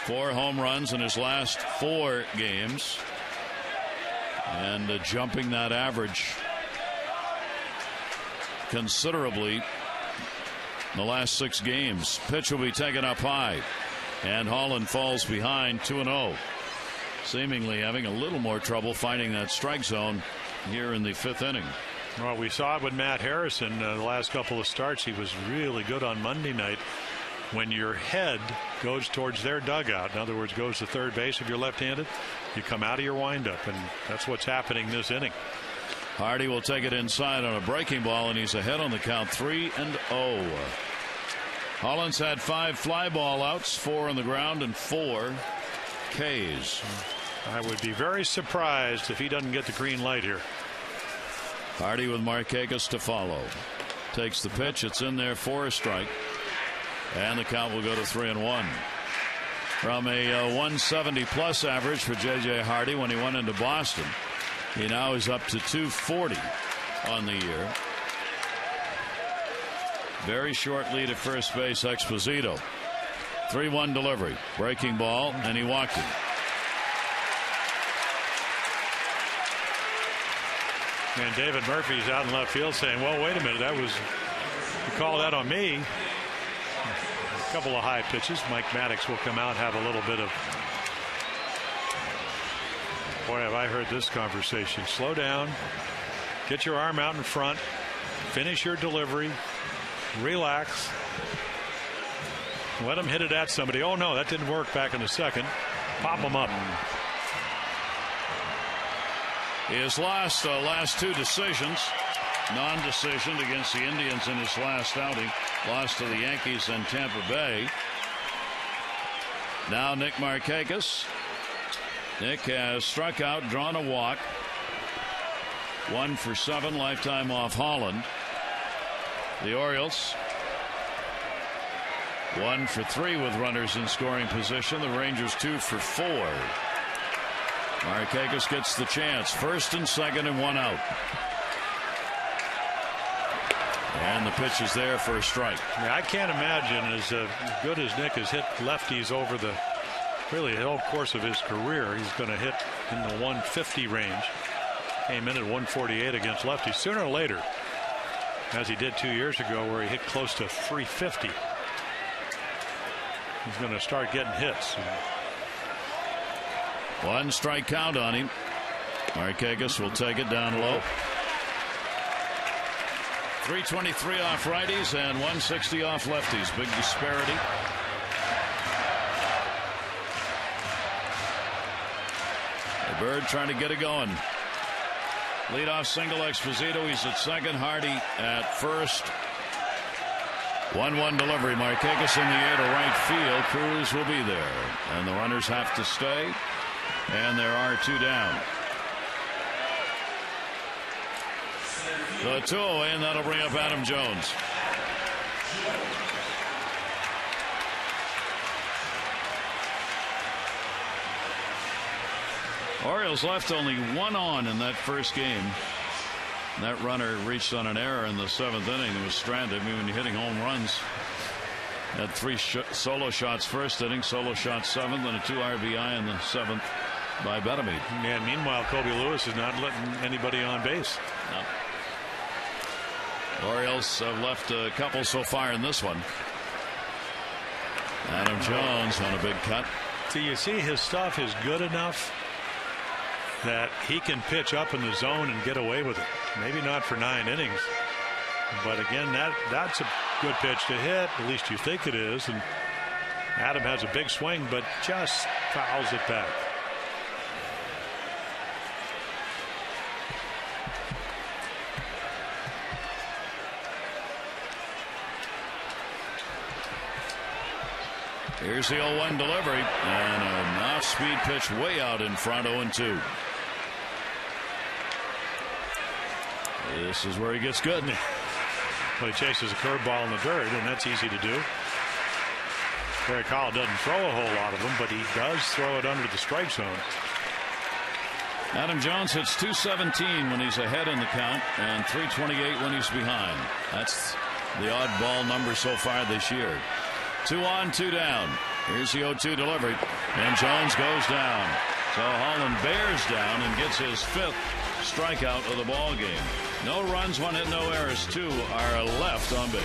4 home runs in his last 4 games. And jumping that average considerably in the last 6 games. Pitch will be taken up high. And Holland falls behind 2-0. Seemingly having a little more trouble finding that strike zone here in the 5th inning. Well, we saw it with Matt Harrison the last couple of starts. He was really good on Monday night. When your head goes towards their dugout, in other words, goes to third base if you're left-handed, you come out of your windup, and that's what's happening this inning. Hardy will take it inside on a breaking ball, and he's ahead on the count, 3-0. Holland's had 5 fly ball outs, 4 on the ground, and 4 Ks. I would be very surprised if he doesn't get the green light here. Hardy with Markakis to follow. Takes the pitch. It's in there for a strike. And the count will go to 3-1. From a 170 plus average for J.J. Hardy when he went into Boston, he now is up to 240 on the year. Very short lead at first base, Esposito. 3-1 delivery. Breaking ball, and he walked him. And David Murphy's out in left field saying, well, wait a minute, you call that on me. A couple of high pitches. Mike Maddox will come out, have a little bit of, boy, have I heard this conversation. Slow down, get your arm out in front, finish your delivery, relax, let him hit it at somebody. Oh no, that didn't work back in the second. Pop him up. His last two decisions, non-decision against the Indians in his last outing, lost to the Yankees and Tampa Bay. Now Nick Markakis. Nick has struck out, drawn a walk. 1 for 7, lifetime off Holland. The Orioles 1 for 3 with runners in scoring position. The Rangers 2 for 4. Markakis gets the chance. First and second and 1 out. And the pitch is there for a strike. Yeah, I can't imagine as good as Nick has hit lefties over the whole course of his career. He's going to hit in the 150 range. Came in at 148 against lefties. Sooner or later, as he did 2 years ago where he hit close to 350, he's going to start getting hits. 1 strike count on him. Markakis will take it down low. 323 off righties and 160 off lefties. Big disparity. The Bird trying to get it going. Leadoff single Exposito. He's at second. Hardy at first. 1-1 delivery. Markakis in the air to right field. Cruz will be there. And the runners have to stay. And there are 2 down. The 2 away, and that'll bring up Adam Jones. Orioles left only 1 on in that first game. That runner reached on an error in the 7th inning and was stranded. I mean, when you're hitting home runs, had 3 solo shots first inning, solo shot 7th, and a 2 RBI in the 7th by Bettamy. And meanwhile, Kobe Lewis is not letting anybody on base. No. Orioles have left a couple so far in this one. Adam Jones on a big cut. Do you see his stuff is good enough that he can pitch up in the zone and get away with it? Maybe not for 9 innings, but again, that's a good pitch to hit. At least you think it is. And Adam has a big swing, but just fouls it back. Here's the 0-1 delivery, and an off-speed pitch way out in front, 0-2. This is where he gets good. Well, he chases a curveball in the dirt, and that's easy to do. Gary Cowell doesn't throw a whole lot of them, but he does throw it under the strike zone. Adam Jones hits .217 when he's ahead in the count, and .328 when he's behind. That's the oddball number so far this year. 2 on, 2 down. Here's the 0-2 delivery, and Jones goes down. So Holland bears down and gets his 5th strikeout of the ball game. No runs, 1 hit, no errors. 2 are left on base.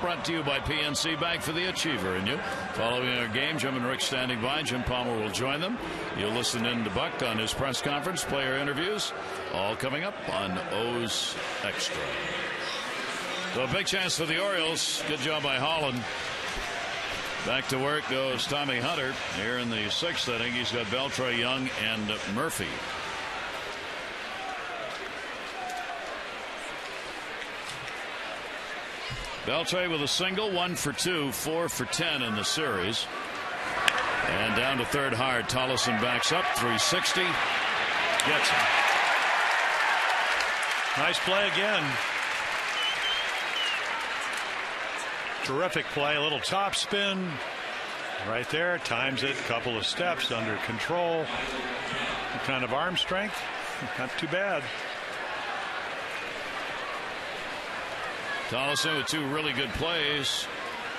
Brought to you by PNC Bank for the Achiever in you. Following our game, Jim and Rick standing by. Jim Palmer will join them. You'll listen in to Buck on his press conference, player interviews, all coming up on O's Extra. So a big chance for the Orioles. Good job by Holland. Back to work goes Tommy Hunter here in the 6th inning. He's got Beltre, Young, and Murphy. Beltre with a single, 1 for 2, 4 for 10 in the series. And down to third hard. Tollefson backs up, 360. Gets him. Nice play again. Terrific play. A little top spin right there. Times it. Couple of steps under control. What kind of arm strength? Not too bad. Tollefson with 2 really good plays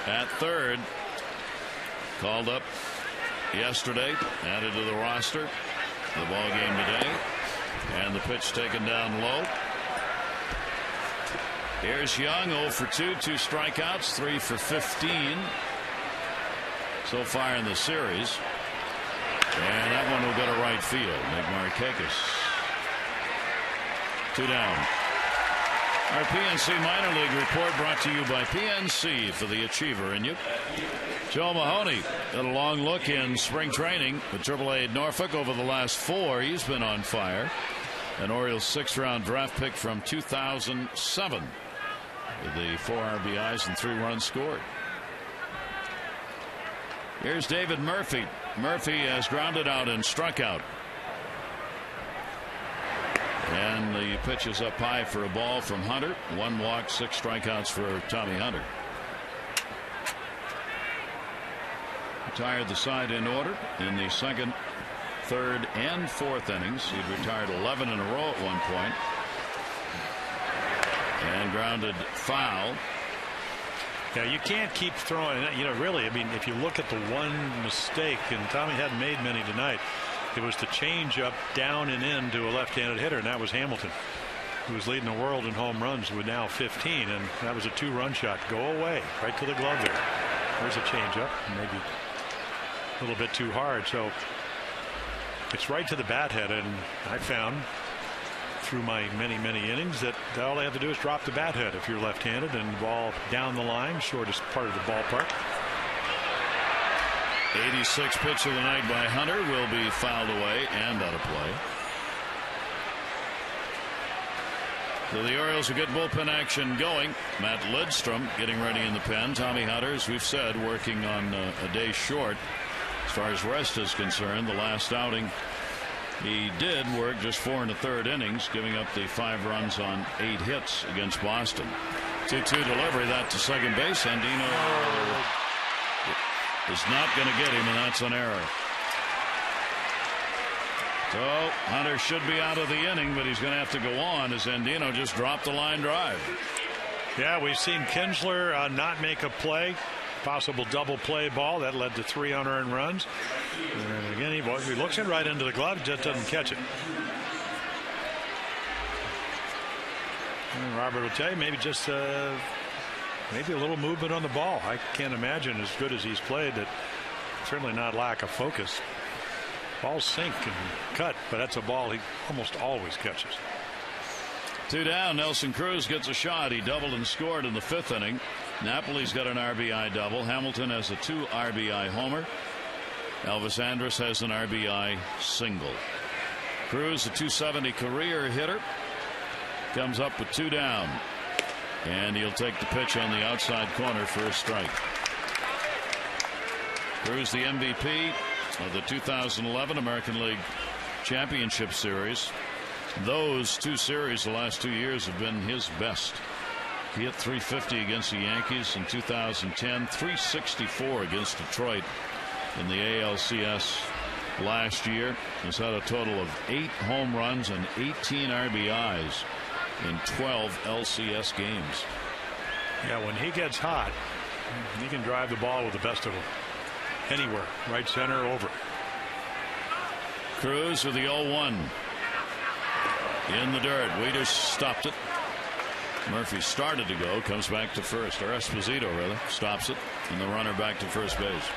at third. Called up yesterday, added to the roster. The ball game today. And the pitch taken down low. Here's Young, 0 for 2, 2 strikeouts, 3 for 15 so far in the series. And that one will go to right field. Nick Markakis. 2 down. Our PNC minor league report brought to you by PNC for the Achiever in you. Joe Mahoney had a long look in spring training with AAA at Norfolk over the last 4. He's been on fire. An Orioles 6th-round draft pick from 2007 with the 4 RBIs and 3 runs scored. Here's David Murphy. Murphy has grounded out and struck out. And the pitch is up high for a ball from Hunter. 1 walk, 6 strikeouts for Tommy Hunter. Retired the side in order in the 2nd, 3rd, and 4th innings. He'd retired 11 in a row at one point. And grounded foul. Yeah, you can't keep throwing. Really, I mean, if you look at the one mistake, and Tommy hadn't made many tonight, it was to change up down and in to a left-handed hitter, and that was Hamilton, who was leading the world in home runs with now 15, and that was a 2-run shot. Go away, right to the glove there. There's a changeup, maybe a little bit too hard. So it's right to the bat head, and I found through my many innings that all they have to do is drop the bat head if you're left-handed, and ball down the line, shortest part of the ballpark. 86 pitch of the night by Hunter will be fouled away and out of play. So the Orioles will get bullpen action going. Matt Lidstrom getting ready in the pen. Tommy Hunter, as we've said, working on a day short as far as rest is concerned. The last outing he did work just 4 1/3 innings, giving up the 5 runs on 8 hits against Boston. 2-2 delivery, that to second base. Andino is not going to get him, and that's an error. So Hunter should be out of the inning, but he's going to have to go on as Andino just dropped the line drive. Yeah, we've seen Kinsler not make a play. Possible double play ball that led to 3 unearned runs. And again, he looks it right into the glove, just doesn't catch it. And Robert will tell you, maybe just maybe a little movement on the ball. I can't imagine, as good as he's played, that certainly not lack of focus. Balls sink and cut, but that's a ball he almost always catches. 2 down. Nelson Cruz gets a shot. He doubled and scored in the 5th inning. Napoli's got an RBI double. Hamilton has a 2 RBI homer. Elvis Andrus has an RBI single. Cruz, a .270 career hitter, comes up with 2 down. And he'll take the pitch on the outside corner for a strike. Cruz, the MVP of the 2011 American League Championship Series. Those 2 series the last 2 years have been his best. He hit .350 against the Yankees in 2010, .364 against Detroit in the ALCS last year. He's had a total of 8 home runs and 18 RBIs in 12 LCS games. Yeah, when he gets hot, he can drive the ball with the best of them. Anywhere, right center, over. Cruz with the 0-1. In the dirt. Waiters stopped it. Murphy started to go, comes back to first, or Esposito rather, stops it, and the runner back to first base.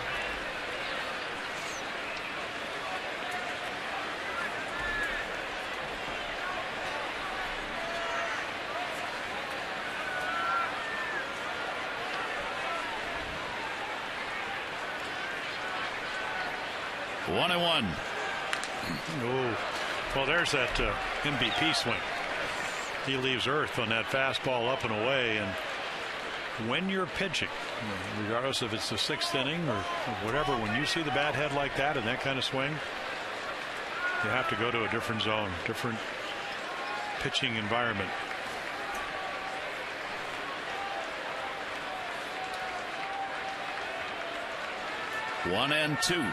One and one. Oh, well, there's that MVP swing. He leaves earth on that fastball up and away. And when you're pitching, regardless if it's the 6th inning or whatever, when you see the bat head like that and that kind of swing, you have to go to a different zone, different pitching environment. One and two.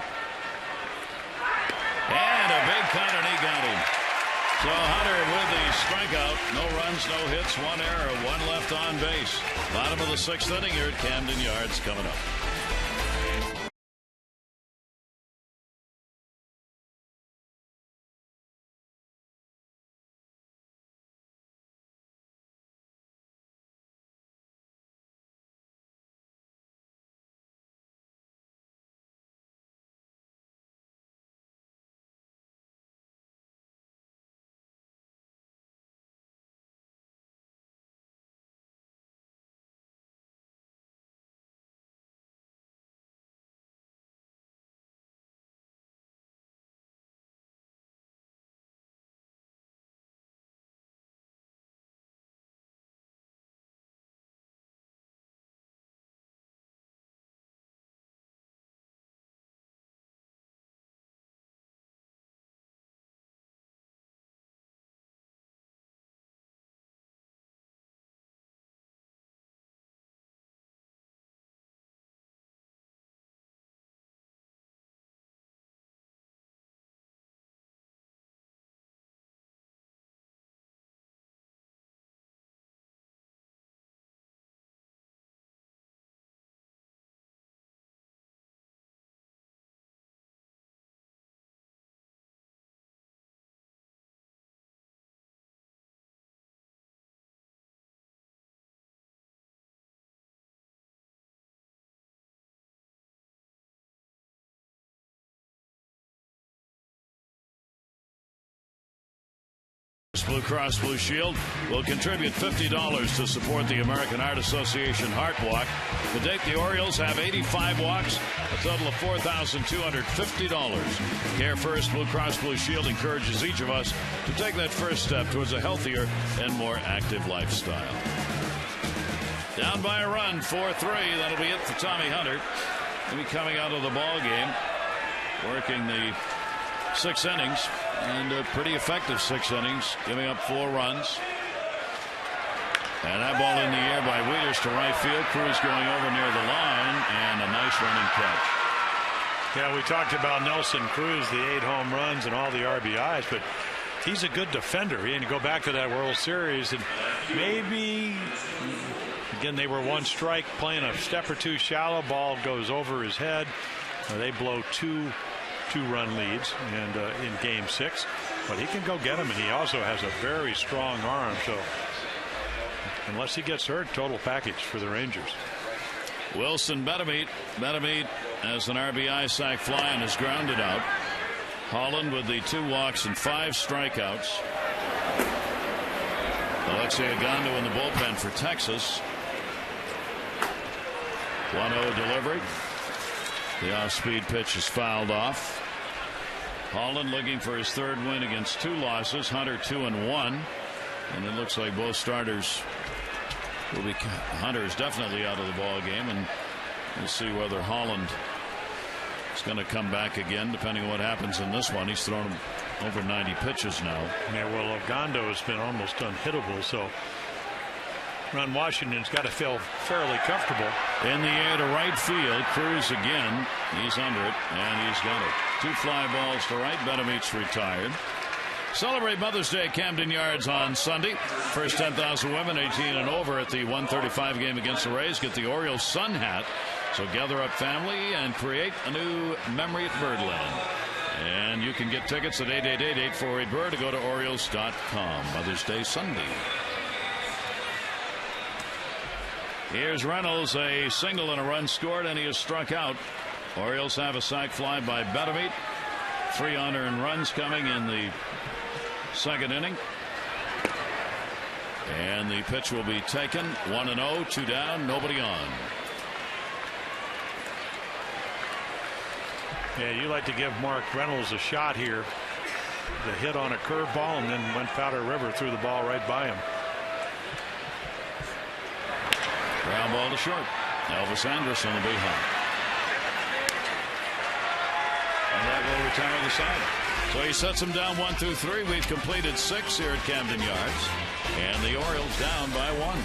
And a big cut, and he got him. So Hunter with the strikeout. No runs, no hits, 1 error, 1 left on base. Bottom of the 6th inning here at Camden Yards coming up. Blue Cross Blue Shield will contribute $50 to support the American Heart Association Heart Walk. To date, the Orioles have 85 walks, a total of $4,250. Care First Blue Cross Blue Shield encourages each of us to take that first step towards a healthier and more active lifestyle. Down by a run, 4-3. That'll be it for Tommy Hunter. He'll be coming out of the ball game, working the 6 innings, and a pretty effective 6 innings, giving up 4 runs. And that ball in the air by Wieters to right field. Cruz going over near the line, and a nice running catch. Yeah, we talked about Nelson Cruz, the 8 home runs and all the RBIs, but he's a good defender. He had to go back to that World Series, and maybe, again, they were 1 strike, playing a step or 2 shallow. Ball goes over his head. They blow 2-run leads and in game 6, but he can go get them, and he also has a very strong arm, so unless he gets hurt, total package for the Rangers. Wilson Betemit as an RBI sac fly and is grounded out. Holland with the 2 walks and 5 strikeouts. Alexei Ogando in the bullpen for Texas. 1-0 delivery. The off-speed pitch is fouled off. Holland looking for his 3rd win against 2 losses. Hunter 2-1. And it looks like both starters will be. Hunter is definitely out of the ball game, and we'll see whether Holland is going to come back again, depending on what happens in this one. He's thrown over 90 pitches now. Yeah, well, Ogando has been almost unhittable, so Ron Washington's got to feel fairly comfortable. In the air to right field. Cruz again. He's under it, and he's got it. 2 fly balls to right. Betemit's retired. Celebrate Mother's Day at Camden Yards on Sunday. First 10,000 women 18 and over at the 1:35 game against the Rays get the Orioles sun hat. So gather up family and create a new memory at Birdland. And you can get tickets at 888-848-BIRD to go to Orioles.com. Mother's Day Sunday. Here's Reynolds, a single and a run scored, and he is struck out. Orioles have a sac fly by Betemeet. 3 unearned runs coming in the second inning. And the pitch will be taken. 1-0, 2 down, nobody on. Yeah, you like to give Mark Reynolds a shot here. The hit on a curveball and then went Powder River threw the ball right by him. Ground ball to short. Elvis Andrus on the behind. And that will retire the side. So he sets them down 1 through 3. We've completed 6 here at Camden Yards. And the Orioles down by 1.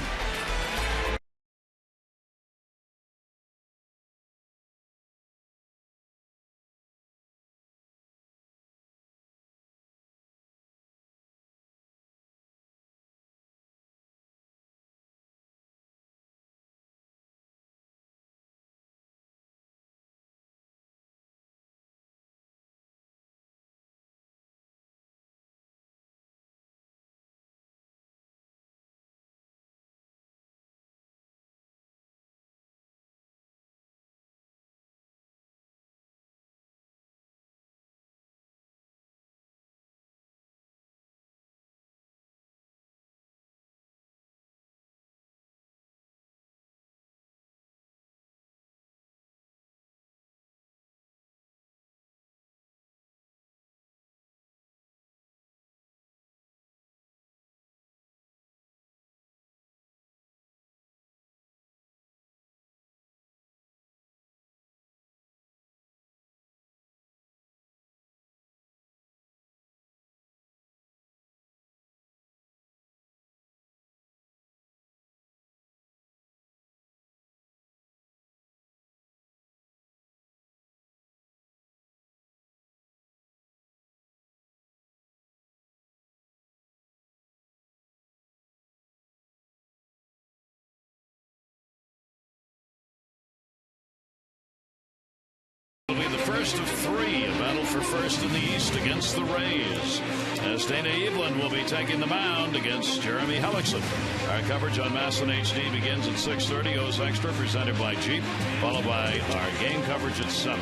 Will be the first of 3, a battle for first in the East against the Rays, as Dana Evelyn will be taking the mound against Jeremy Hellickson. Our coverage on MASN HD begins at 6:30. O's Extra presented by Jeep, followed by our game coverage at 7.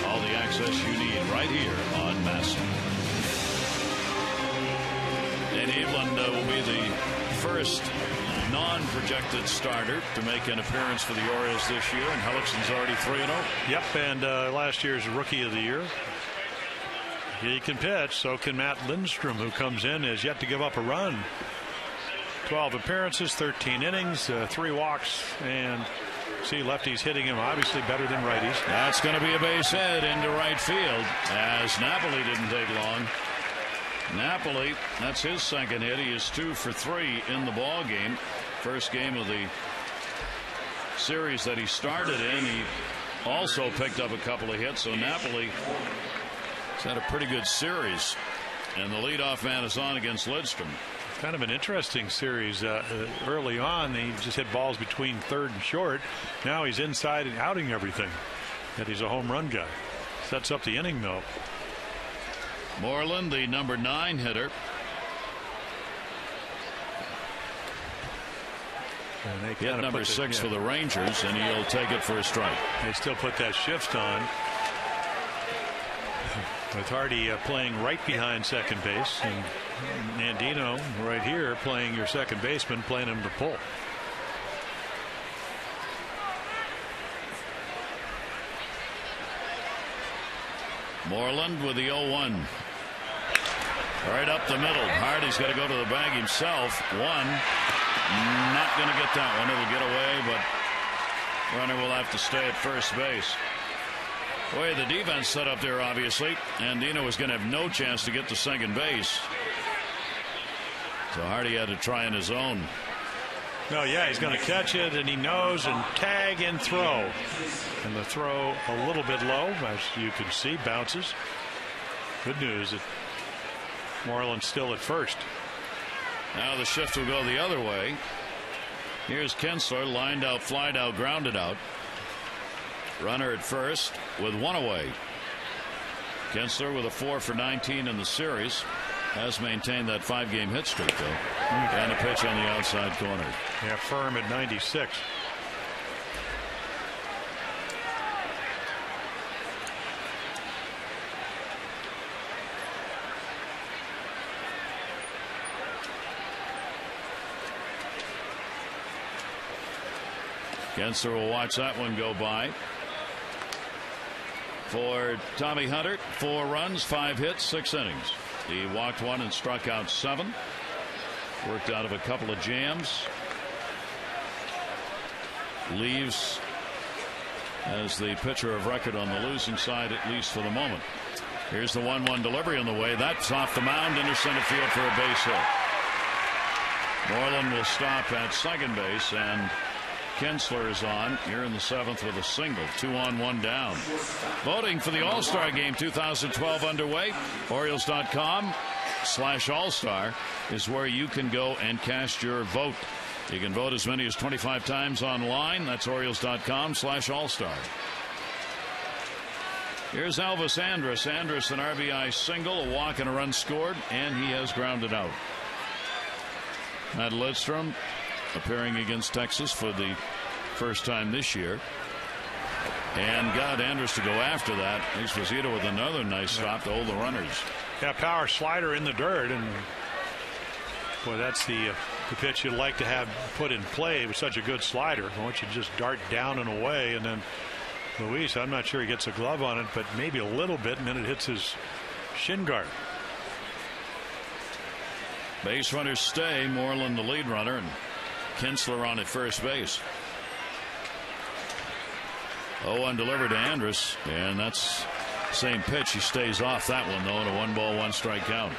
All the access you need right here on MASN. Dana Evelyn will be the first non-projected starter to make an appearance for the Orioles this year, and Hellickson's already 3-0. Yep, and last year's Rookie of the Year. He can pitch, so can Matt Lindstrom, who comes in, has yet to give up a run. 12 appearances, 13 innings, 3 walks, and see lefties hitting him obviously better than righties. That's going to be a base hit into right field, as Napoli didn't take long. Napoli, that's his second hit. He is 2 for 3 in the ball game. First game of the series that he started in. He also picked up a couple of hits. So Napoli has had a pretty good series. And the leadoff man is on against Lidstrom. Kind of an interesting series. Early on, he just hit balls between third and short. Now he's inside and outing everything. Yet he's a home run guy. Sets up the inning, though. Moreland, the number 9 hitter. Hit number 6 for the Rangers, and he'll take it for a strike. They still put that shift on, with Hardy playing right behind second base, and Nandino right here playing your second baseman, playing him to pull. Moreland with the 0-1. Right up the middle. Hardy's got to go to the bag himself. 1. Not going to get that one. It'll get away, but runner will have to stay at first base. The way the defense set up there, obviously, and Dino was going to have no chance to get to second base. So Hardy had to try on his own. No, yeah, he's going to catch it, and he knows, and tag and throw. And the throw a little bit low, as you can see, bounces. Good news that Moreland's still at first. Now the shift will go the other way. Here's Kinsler, lined out, flied out, grounded out. Runner at first with 1 away. Kinsler with a 4 for 19 in the series. Has maintained that 5-game hit streak, though. And a pitch on the outside corner. Yeah, firm at 96. Gensler will watch that one go by. For Tommy Hunter, 4 runs, 5 hits, 6 innings. He walked 1 and struck out 7. Worked out of a couple of jams. Leaves as the pitcher of record on the losing side, at least for the moment. Here's the 1-1 delivery on the way. That's off the mound into center field for a base hit. Moreland will stop at second base, and Kinsler is on here in the 7th with a single. 2 on, 1 down. Voting for the All-Star Game 2012 underway. Orioles.com/All-Star is where you can go and cast your vote. You can vote as many as 25 times online. That's Orioles.com/All-Star. Here's Elvis Andrus. Andrus, an RBI single, a walk and a run scored, and he has grounded out. Matt Lidstrom appearing against Texas for the first time this year, and got Andrus to go after that. Esposito with another nice stop to hold the runners. Yeah, power slider in the dirt, and boy, that's the pitch you'd like to have put in play. It was such a good slider. I want you to just dart down and away, and then Luis, I'm not sure he gets a glove on it, but maybe a little bit, and then it hits his shin guard. Base runners stay. Moreland the lead runner, and Kinsler on at first base. 0-1 delivered to Andrus, and that's the same pitch. He stays off that one, though, in a 1-ball, 1-strike count.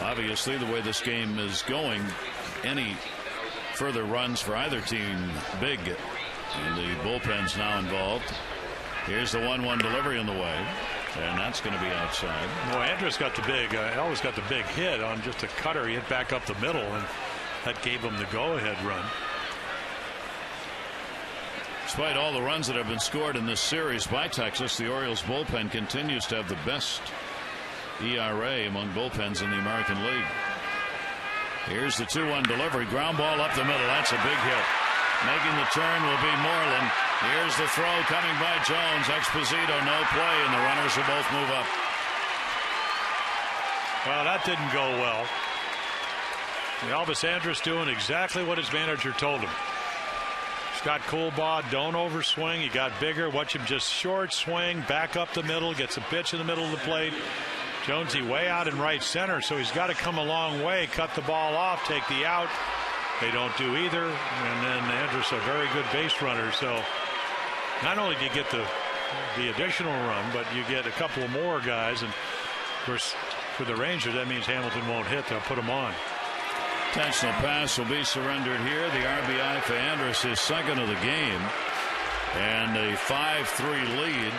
Obviously, the way this game is going, any further runs for either team big, and the bullpen's now involved. Here's the 1-1 delivery on the way, and that's going to be outside. Well, Andrus got the big, Elvis got the big hit on just a cutter. He hit back up the middle, and that gave him the go-ahead run. Despite all the runs that have been scored in this series by Texas, the Orioles bullpen continues to have the best ERA among bullpens in the American League. Here's the 2-1 delivery. Ground ball up the middle. That's a big hit. Making the turn will be Moreland. Here's the throw coming by Jones. Esposito, no play, and the runners will both move up. Well, that didn't go well. Elvis Andrus doing exactly what his manager told him. Scott Coolbaugh, don't overswing. He got bigger. Watch him just short swing, back up the middle, gets a pitch in the middle of the plate. Jonesy way out in right center, so he's got to come a long way, cut the ball off, take the out. They don't do either, and then Andrus a very good base runner. So not only do you get the additional run, but you get a couple of more guys, and of course for the Rangers that means Hamilton won't hit. They'll put him on. Intentional pass will be surrendered here. The RBI for Andrus is second of the game, and a 5-3 lead,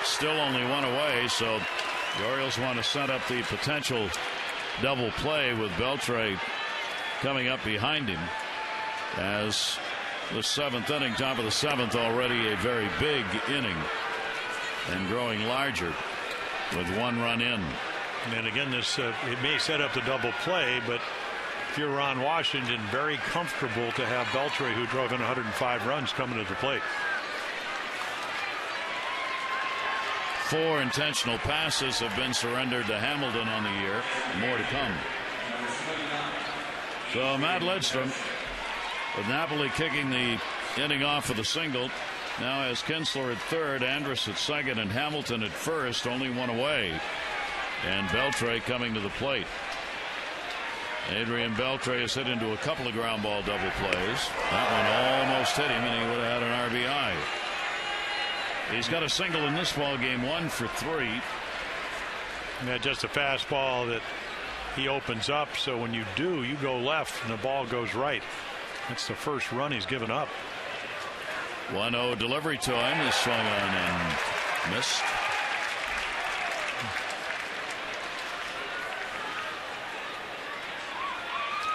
still only 1 away. So the Orioles want to set up the potential double play with Beltre coming up behind him, as the 7th inning, top of the 7th, already a very big inning and growing larger with 1 run in. And again, this it may set up the double play, but if you're Ron Washington, very comfortable to have Beltre, who drove in 105 runs, coming to the plate. 4 intentional passes have been surrendered to Hamilton on the year. More to come. So Matt Lidstrom, with Napoli kicking the inning off with a single, now has Kinsler at third, Andrus at second, and Hamilton at first, only 1 away. And Beltre coming to the plate. Adrian Beltre has hit into a couple of ground ball double plays. That one almost hit him, and he would have had an RBI. He's got a single in this ball game, 1 for 3. Yeah, just a fastball that he opens up, so when you do, you go left and the ball goes right. That's the first run he's given up. 1-0 delivery to him. He swung on and missed.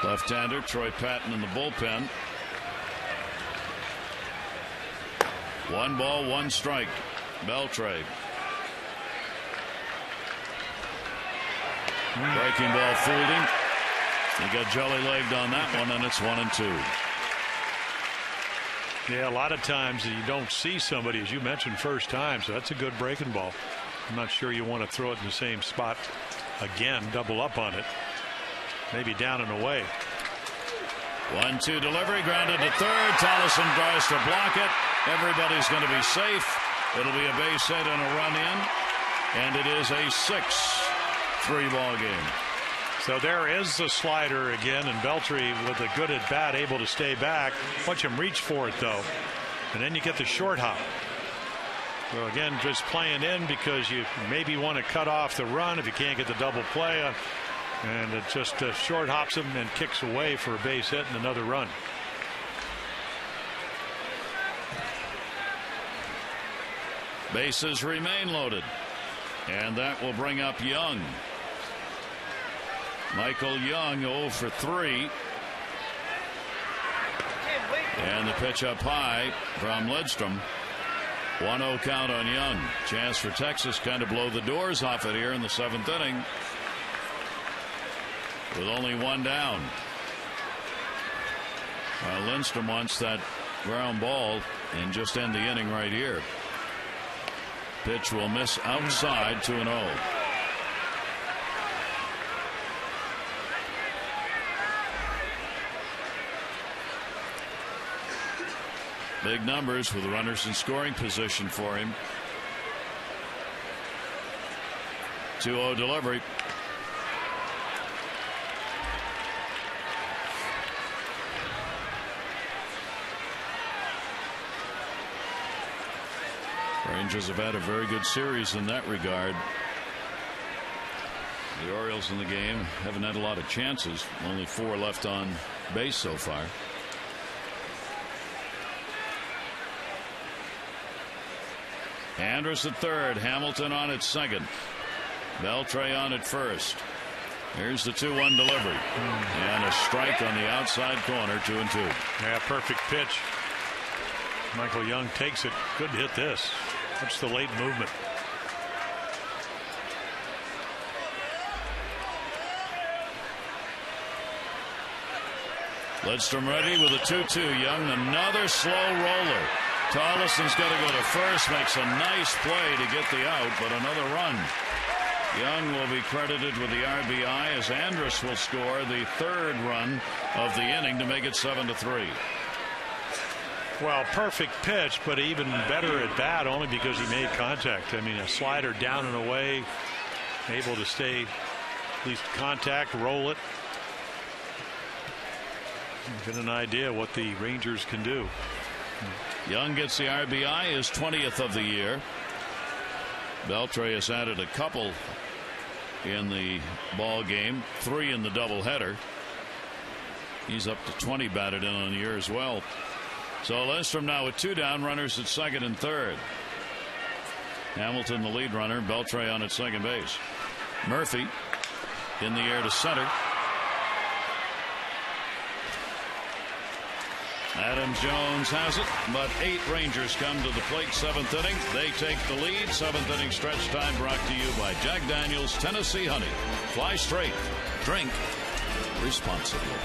Left-hander Troy Patton in the bullpen. 1 ball, 1 strike. Beltre. Breaking ball fooled him. He got jelly-legged on that one, and it's 1-2. Yeah, a lot of times you don't see somebody, as you mentioned, first time, so that's a good breaking ball. I'm not sure you want to throw it in the same spot again, double up on it. maybe down and away. 1-2 delivery, grounded to third. Tollefson tries to block it. Everybody's going to be safe. It'll be a base hit and a run in, and it is a 6-3 ball game. So there is the slider again, and Beltry with a good at bat, able to stay back. Watch him reach for it though, and then you get the short hop. So again, just playing in because you maybe want to cut off the run if you can't get the double play, and it just short hops him and kicks away for a base hit and another run. Bases remain loaded, and that will bring up Young. Michael Young 0 for 3. And the pitch up high from Lidstrom. 1-0 count on Young. Chance for Texas kind of blow the doors off it here in the 7th inning with only one down. Lindstrom wants that ground ball and just end the inning right here. Pitch will miss outside, 2-0. Big numbers with runners in scoring position for him. 2-0 delivery. Rangers have had a very good series in that regard. The Orioles in the game haven't had a lot of chances. Only 4 left on base so far. Andrus at third, Hamilton on at second, Beltre on at first. Here's the 2-1 delivery, and a strike on the outside corner, 2-2. Yeah, perfect pitch. Michael Young takes it. Good hit this. That's the late movement. Lidstrom ready with a 2-2. Young, another slow roller. Tollefson's got to go to first, makes a nice play to get the out, but another run. Young will be credited with the RBI as Andrus will score the 3rd run of the inning to make it 7-3. Well, perfect pitch, but even better at bat only because he made contact. I mean, a slider down and away, able to stay at least contact, roll it. Get an idea what the Rangers can do. Young gets the RBI, his 20th of the year. Beltre has added a couple in the ball game, 3 in the doubleheader. He's up to 20 batted in on the year as well. So Lidstrom now with 2 down, runners at second and third. Hamilton the lead runner, Beltre on at second base. Murphy in the air to center. Adam Jones has it, but 8 Rangers come to the plate, 7th inning. They take the lead. 7th inning stretch time brought to you by Jack Daniel's Tennessee Honey. Fly straight. Drink responsibly.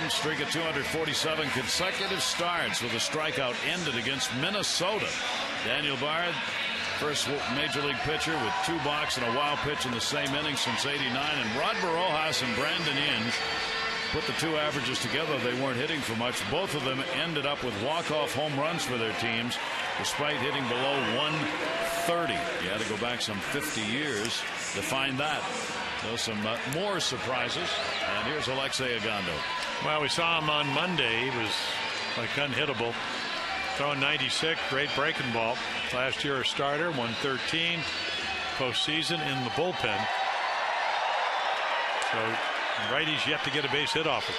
Streak of 247 consecutive starts with a strikeout ended against Minnesota. Daniel Bard, first major league pitcher with 2 balks and a wild pitch in the same inning since '89. And Rod Barojas and Brandon Inge put the 2 averages together. They weren't hitting for much. Both of them ended up with walk-off home runs for their teams. despite hitting below 130. You had to go back some 50 years to find that. So some more surprises. And here's Alexei Agando. Well, we saw him on Monday. He was like unhittable. Throwing 96, great breaking ball. Last year a starter, 113 postseason in the bullpen. So righties yet to get a base hit off him.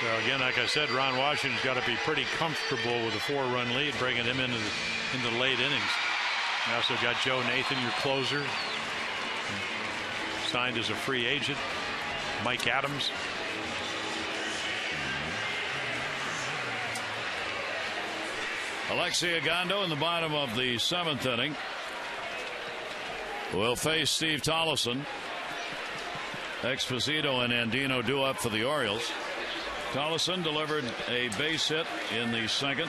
So again, like I said, Ron Washington's got to be pretty comfortable with a 4-run lead, bringing him into the late innings. You also got Joe Nathan, your closer, signed as a free agent. Mike Adams. Alexei Agando in the bottom of the 7th inning will face Steve Tollefson. Exposito and Andino due up for the Orioles. Tollefson delivered a base hit in the 2nd.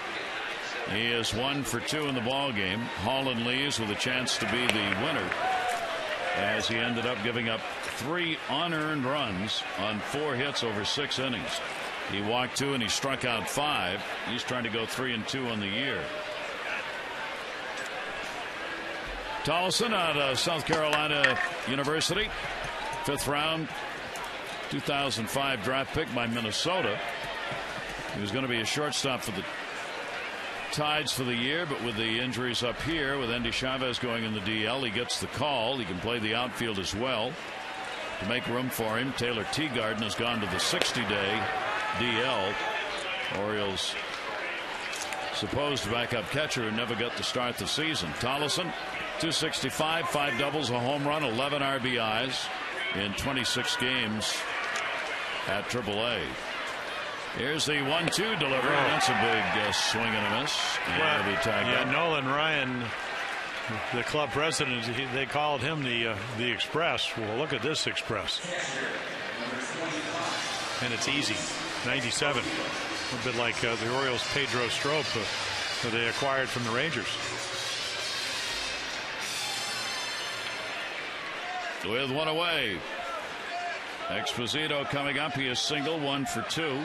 He is 1 for 2 in the ball game. Holland leaves with a chance to be the winner, as he ended up giving up 3 unearned runs on 4 hits over 6 innings. He walked 2 and he struck out 5. He's trying to go 3-2 on the year. Tollefson out of South Carolina University, 5th round, 2005 draft pick by Minnesota. He was going to be a shortstop for the Tides for the year, but with the injuries up here, with Endy Chavez going in the DL, he gets the call. He can play the outfield as well. To make room for him, Taylor Teagarden has gone to the 60-day DL. Orioles' supposed backup catcher who never got to start the season. Tollefson, 265, 5 doubles, a home run, 11 RBIs in 26 games at AAA. Here's the 1-2 delivery. That's a big swing and a miss. And Nolan Ryan, the club president, they called him the Express. Well, look at this Express. And it's easy. 97. A bit like the Orioles' Pedro Strop that they acquired from the Rangers. With 1 away, Exposito coming up. He is single, 1 for 2.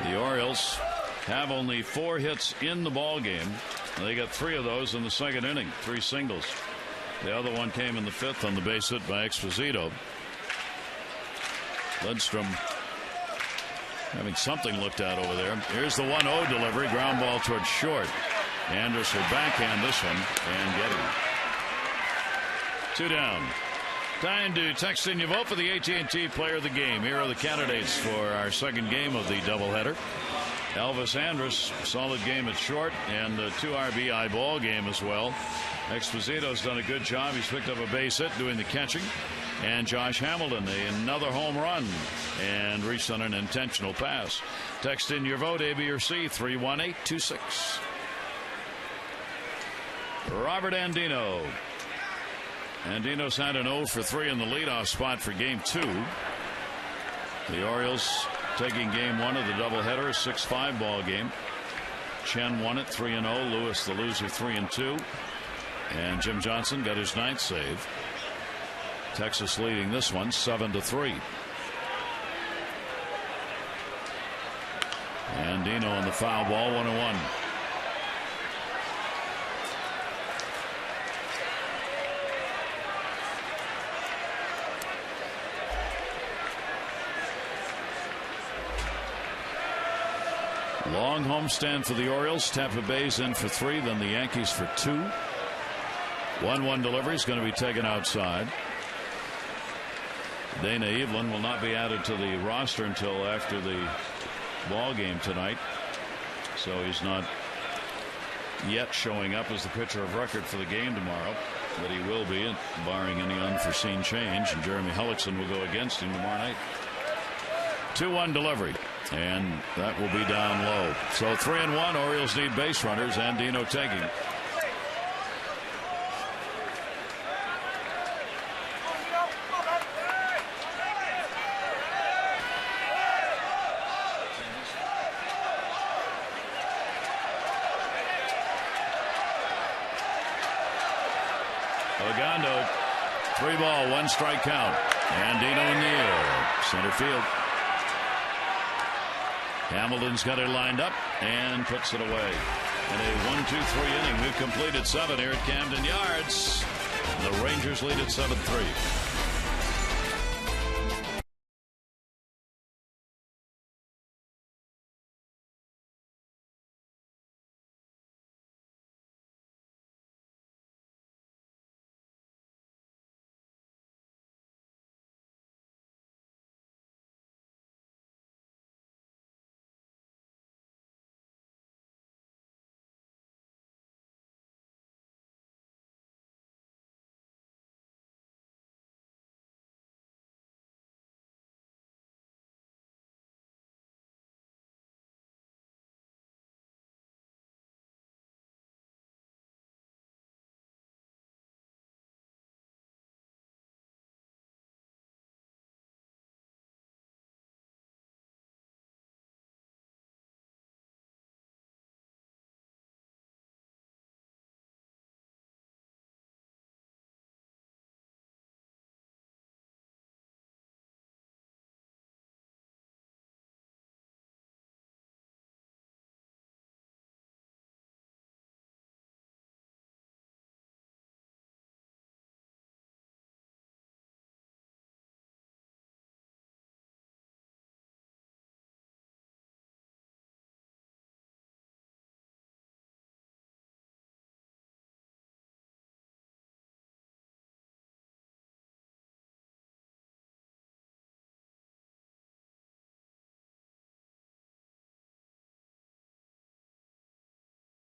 The Orioles have only 4 hits in the ball game. They got 3 of those in the 2nd inning, 3 singles. The other one came in the 5th on the base hit by Exposito. Lundstrom having something looked at over there. Here's the 1-0 delivery, ground ball towards short. Andrus will backhand this one and get it. 2 down. Time to text in your vote for the AT&T Player of the Game. Here are the candidates for our 2nd game of the doubleheader. Elvis Andrus, solid game at short, and a 2 RBI ball game as well. Exposito's done a good job. He's picked up a base hit doing the catching. And Josh Hamilton, another home run, and reached on an intentional pass. Text in your vote, A, B, or C, 31826. Robert Andino. Andino's had an 0 for 3 in the leadoff spot for game 2. The Orioles taking game 1 of the doubleheader, a 6-5 ball game. Chen won it 3-0. Lewis, the loser, 3-2. And Jim Johnson got his 9th save. Texas leading this one 7-3. Andino on the foul ball, 1-1. Long homestand for the Orioles. Tampa Bay's in for 3, then the Yankees for 2. 1-1 delivery is going to be taken outside. Dana Evelyn will not be added to the roster until after the ball game tonight, so he's not yet showing up as the pitcher of record for the game tomorrow, but he will be, barring any unforeseen change, and Jeremy Hellickson will go against him tomorrow night. 2-1 delivery, and that will be down low. So 3-1. Orioles need base runners. Andino taking. Agando, 3-ball, 1 strike count. Andino in the air, center field. Hamilton's got it lined up and puts it away. In a 1-2-3 inning, we've completed 7 here at Camden Yards. The Rangers lead at 7-3.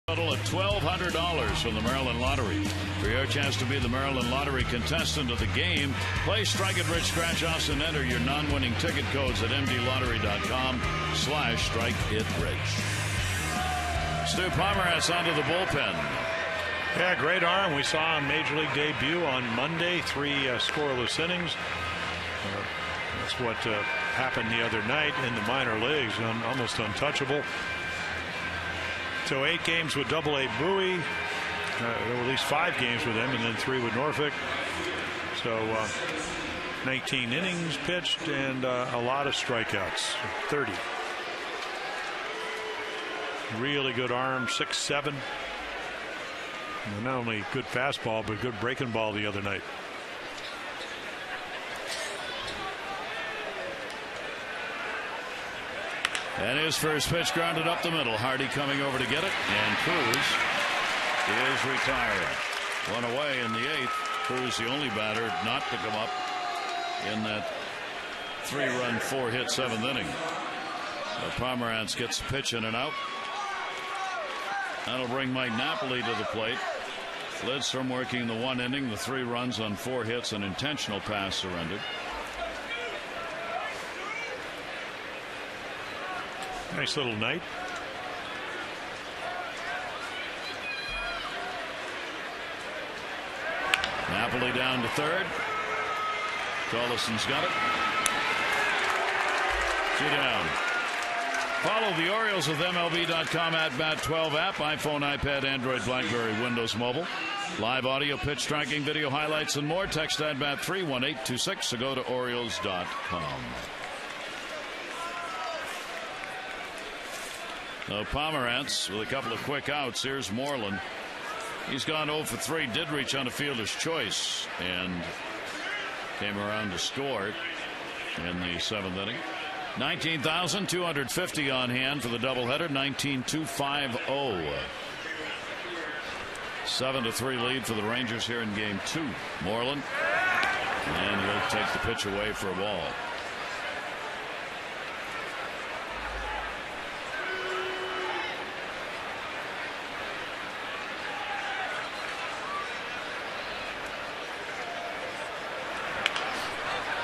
Total of $1,200 from the Maryland Lottery. For your chance to be the Maryland Lottery contestant of the game, play Strike It Rich scratch-offs and enter your non-winning ticket codes at mdlottery.com/strikeItRich. Stu Pomeranz onto the bullpen. Yeah, great arm. We saw him Major League debut on Monday. 3 scoreless innings. That's what happened the other night in the minor leagues. Almost untouchable. So 8 games with Double-A Bowie. There were at least 5 games with him, and then 3 with Norfolk. So 19 innings pitched and a lot of strikeouts. 30. Really good arm, 6'7". Not only good fastball, but good breaking ball the other night. And his first pitch grounded up the middle. Hardy coming over to get it, and Cruz is retired. 1 away in the 8th. Cruz the only batter not to come up in that 3-run, 4-hit 7th inning. Pomeranz gets a pitch in and out. That'll bring Mike Napoli to the plate. Lidstrom working the 1 inning, the 3 runs on 4 hits, an intentional pass surrendered. Nice little night. Napoli down to 3rd. Tollison's got it. 2 down. Follow the Orioles with MLB.com at Bat12 app, iPhone, iPad, Android, BlackBerry, Windows Mobile. Live audio, pitch tracking, video highlights, and more. Text at Bat31826 or go to Orioles.com. Pomeranz with a couple of quick outs. Here's Moreland. He's gone 0 for 3. Did reach on a fielder's choice and came around to score in the 7th inning. 19,250 on hand for the doubleheader. 19-2-5-0. 7-3 lead for the Rangers here in game 2. Moreland, and he'll take the pitch away for a ball.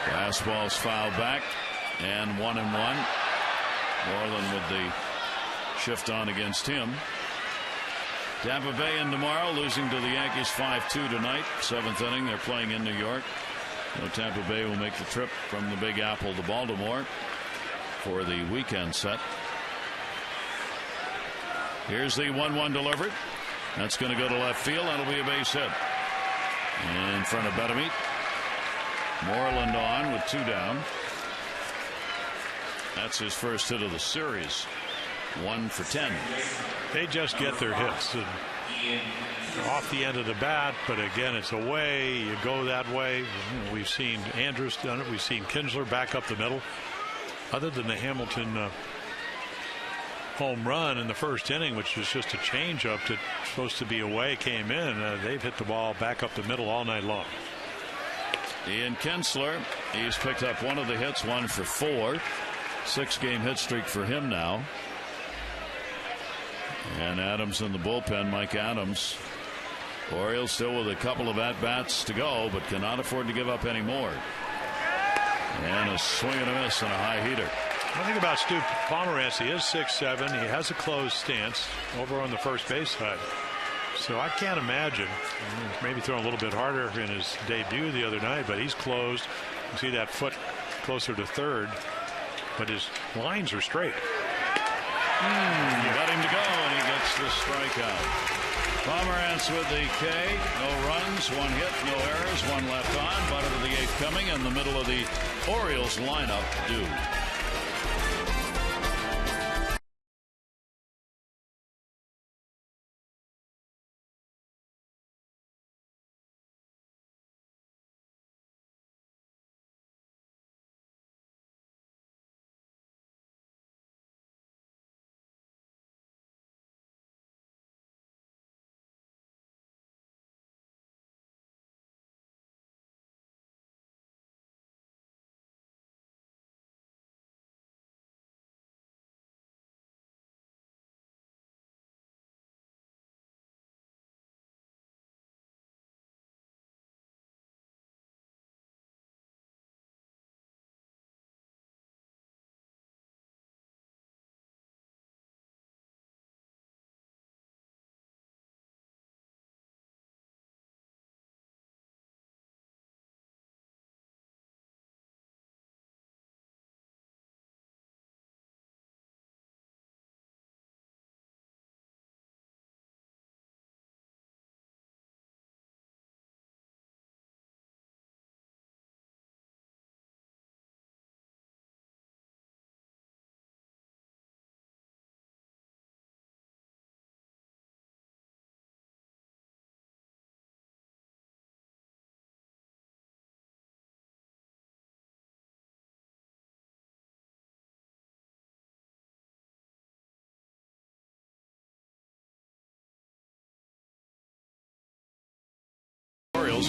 Fastball's fouled back, and 1-1. Moreland with the shift on against him. Tampa Bay in tomorrow, losing to the Yankees 5-2 tonight. 7th inning. They're playing in New York. Tampa Bay will make the trip from the Big Apple to Baltimore for the weekend set. Here's the 1-1 delivery. That's going to go to left field. That'll be a base hit in front of Betemit. Moreland on with 2 down. That's his first hit of the series. 1 for 10. They just get their hits off the end of the bat, but again, it's away. You go that way. We've seen Andrus done it. We've seen Kinsler back up the middle. Other than the Hamilton home run in the first inning, which was just a changeup that supposed to be away, came in. They've hit the ball back up the middle all night long. Ian Kinsler, he's picked up one of the hits, 1 for 4. 6-game hit streak for him now. And Adams in the bullpen, Mike Adams. Orioles still with a couple of at-bats to go, but cannot afford to give up any more. And a swing and a miss and a high heater. One thing about Stu Pomeranz, he is 6'7". He has a closed stance over on the first base side. So I can't imagine, maybe throwing a little bit harder in his debut the other night, but he's closed. You see that foot closer to third, but his lines are straight. You got him to go, and he gets the strikeout. Pomeranz with the K. No runs, 1 hit, no errors, 1 left on. Bottom of the 8th coming in the middle of the Orioles lineup due.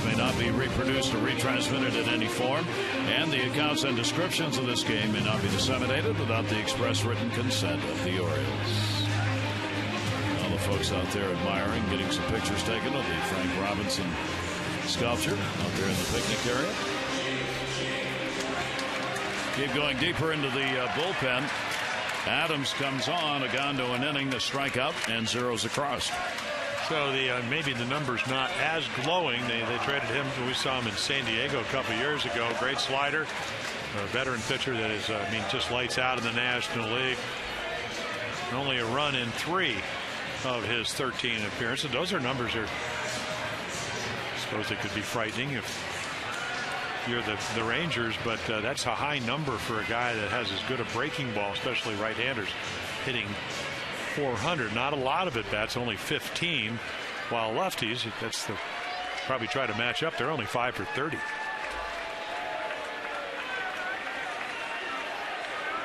May not be reproduced or retransmitted in any form, and the accounts and descriptions of this game may not be disseminated without the express written consent of the Orioles. All the folks out there admiring, getting some pictures taken of the Frank Robinson sculpture out there in the picnic area. Keep going deeper into the bullpen. Adams comes on, a gone to an inning, a strikeout, and zeros across. So maybe the number's not as glowing. They traded him. We saw him in San Diego a couple years ago. Great slider, a veteran pitcher that is, just lights out in the National League. Only a run in 3 of his 13 appearances. Those are numbers that I suppose they could be frightening if you're the Rangers, but that's a high number for a guy that has as good a breaking ball, especially right-handers, hitting 400. Not a lot of at-bats, only 15, while lefties, probably try to match up. They're only 5 for 30.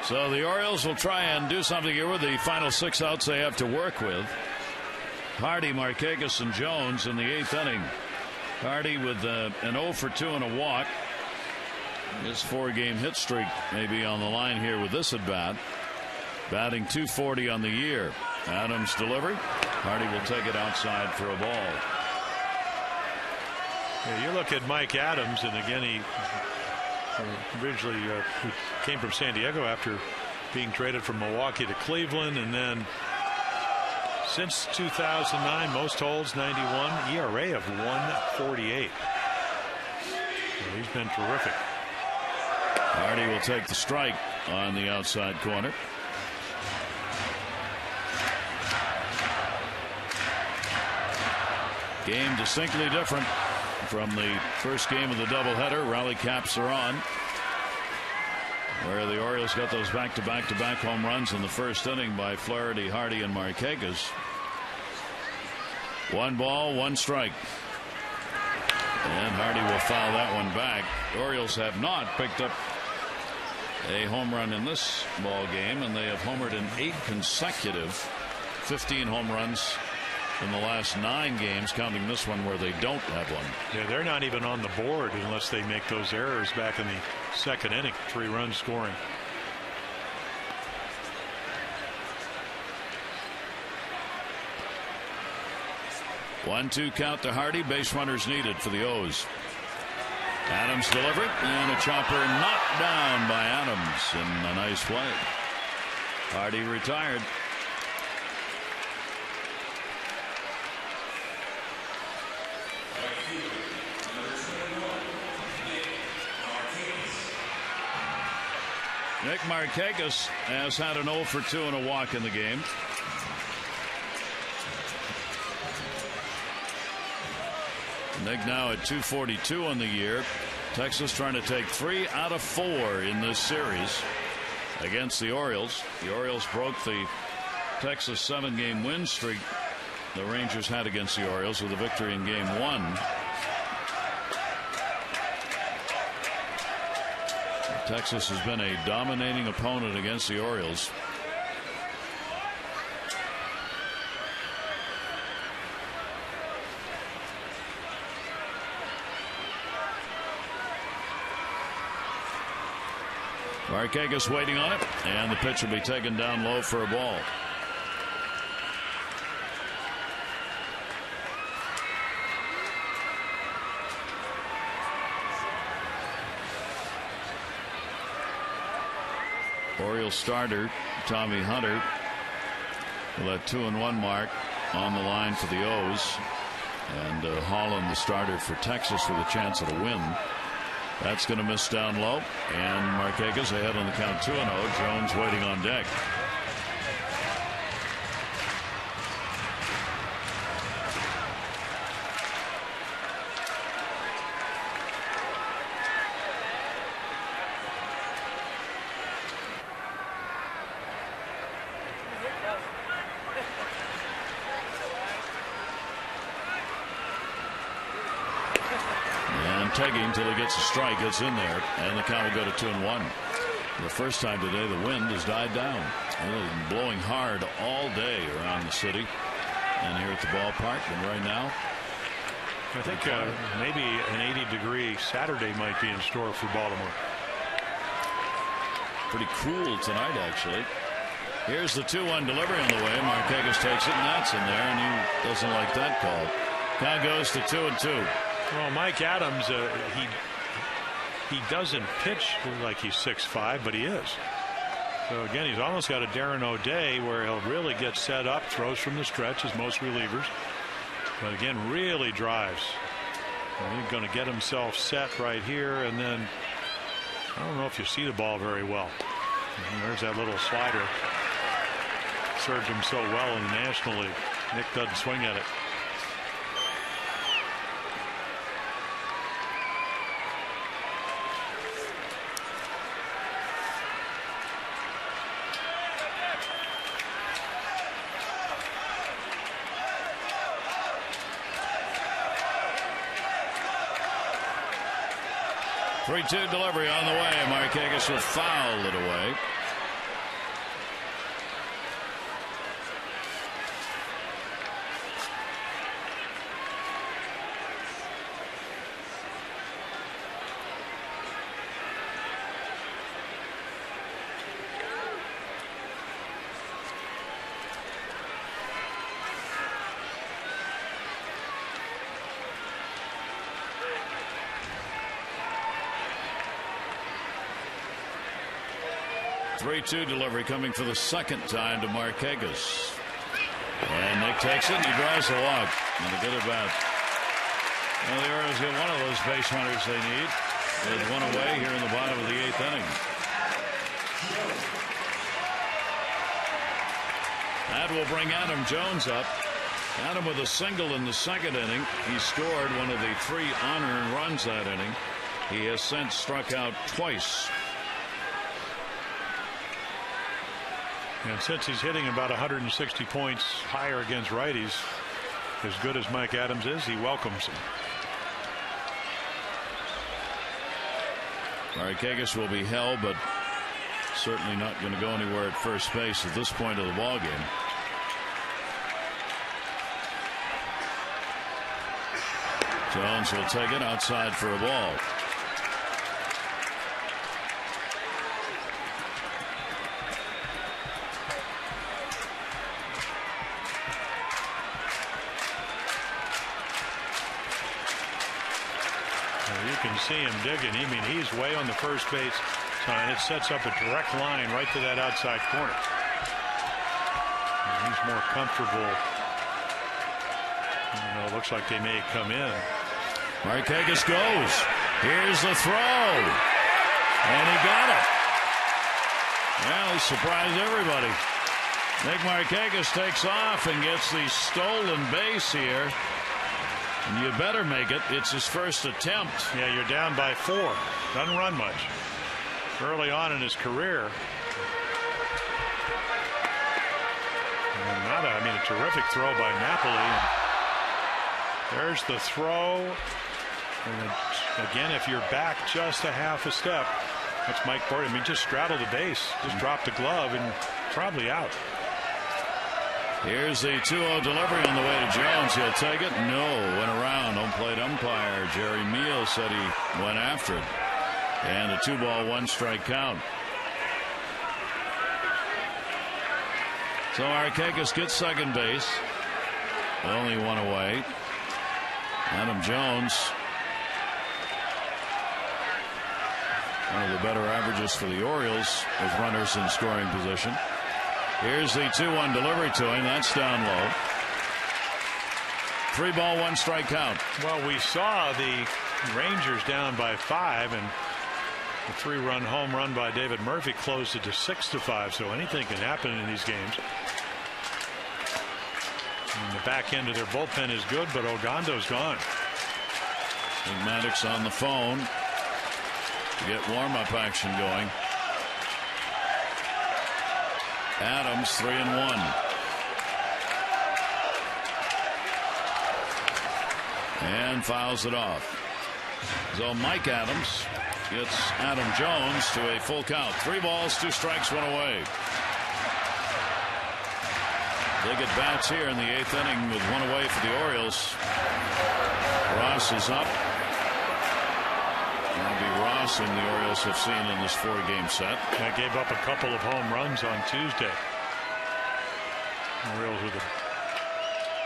So the Orioles will try and do something here with the final 6 outs they have to work with. Hardy, Markakis, and Jones in the 8th inning. Hardy with an 0 for 2 and a walk. His 4-game hit streak may be on the line here with this at-bat. Batting .240 on the year. Adams delivery. Hardy will take it outside for a ball. Yeah, you look at Mike Adams, and again, he originally came from San Diego after being traded from Milwaukee to Cleveland, and then since 2009, most holds 91, ERA of 1.48. So he's been terrific. Hardy will take the strike on the outside corner. Game distinctly different from the first game of the doubleheader. Rally caps are on. where the Orioles got those back-to-back-to-back home runs in the first inning by Flaherty, Hardy, and Markakis. 1 ball, 1 strike. And Hardy will foul that one back. The Orioles have not picked up a home run in this ball game, and they have homered in 8 consecutive 15 home runs in the last 9 games, counting this one where they don't have one. Yeah, they're not even on the board unless they make those errors back in the second inning. 3 runs scoring. One-two count to Hardy. Base runners needed for the O's. Adams delivered, and a chopper knocked down by Adams in a nice play. Hardy retired. Nick Markakis has had an 0 for 2 and a walk in the game. Nick now at 242 on the year. Texas trying to take 3 out of 4 in this series against the Orioles. The Orioles broke the Texas 7-game win streak the Rangers had against the Orioles with a victory in game 1. Texas has been a dominating opponent against the Orioles. Markakis waiting on it, and the pitch will be taken down low for a ball. Orioles starter Tommy Hunter with that 2-1 mark on the line for the O's, and Holland the starter for Texas with a chance at a win. That's going to miss down low, and Markakis ahead on the count 2-0. Jones waiting on deck. Tagging until he gets a strike. It's in there, and the count will go to 2-1. The first time today the wind has died down. It's been blowing hard all day around the city and here at the ballpark, and right now I think maybe an 80-degree Saturday might be in store for Baltimore. Pretty cool tonight, actually. Here's the 2-1 delivery on the way. Markakis takes it, and that's in there, and he doesn't like that call. Count goes to 2-2. Well, Mike Adams, he doesn't pitch like he's 6'5", but he is. So again, he's almost got a Darren O'Day where he'll really get set up, throws from the stretch as most relievers, but again really drives. And he's going to get himself set right here, and then I don't know if you see the ball very well. And there's that little slider. Served him so well in the National League. Nick doesn't swing at it. Three-two delivery on the way. Markakis will foul it away. Three-two delivery coming for the second time to Markakis. And Nick takes it, and he drives the walk. And a good at bat. Well, the Orioles get one of those base runners they need. With one away here in the bottom of the 8th inning. That will bring Adam Jones up. Adam with a single in the second inning. He scored one of the 3 unearned runs that inning. He has since struck out twice. And since he's hitting about 160 points higher against righties, as good as Mike Adams is, he welcomes him. Markakis will be held, but certainly not going to go anywhere at first base at this point of the ball game. Jones will take it outside for a ball. You can see him digging. I mean, he's way on the first base sign. It sets up a direct line right to that outside corner. And he's more comfortable. You know, it looks like they may come in. Markakis goes. Here's the throw. And he got it. Well, he surprised everybody. Nick Markakis takes off and gets the stolen base here. And you better make it. It's his first attempt. Yeah, you're down by 4. Doesn't run much. Early on in his career. And I mean, a terrific throw by Napoli. There's the throw. And again, if you're back just a half a step, that's Mike Bordy. I mean, just straddle the base. Just drop the glove and probably out. Here's the 2-0 delivery on the way to Jones. He'll take it. No. Went around. Home plate umpire Jerry Meal said he went after it. And a 2-ball, 1-strike count. So Markakis gets second base. Only one away. Adam Jones, one of the better averages for the Orioles with runners in scoring position. Here's the 2-1 delivery to him. That's down low. 3-ball, 1-strike count. Well, we saw the Rangers down by 5, and the 3-run home run by David Murphy closed it to 6-5. So anything can happen in these games. And the back end of their bullpen is good, but Ogando's gone. Maddox on the phone to get warm-up action going. Adams 3-1. And fouls it off. So Mike Adams gets Adam Jones to a full count. 3 balls, 2 strikes, 1 away. Big at bats here in the 8th inning with 1 away for the Orioles. Ross is up. That'll be Ross whom the Orioles have seen in this 4-game set. I gave up a couple of home runs on Tuesday. The Orioles with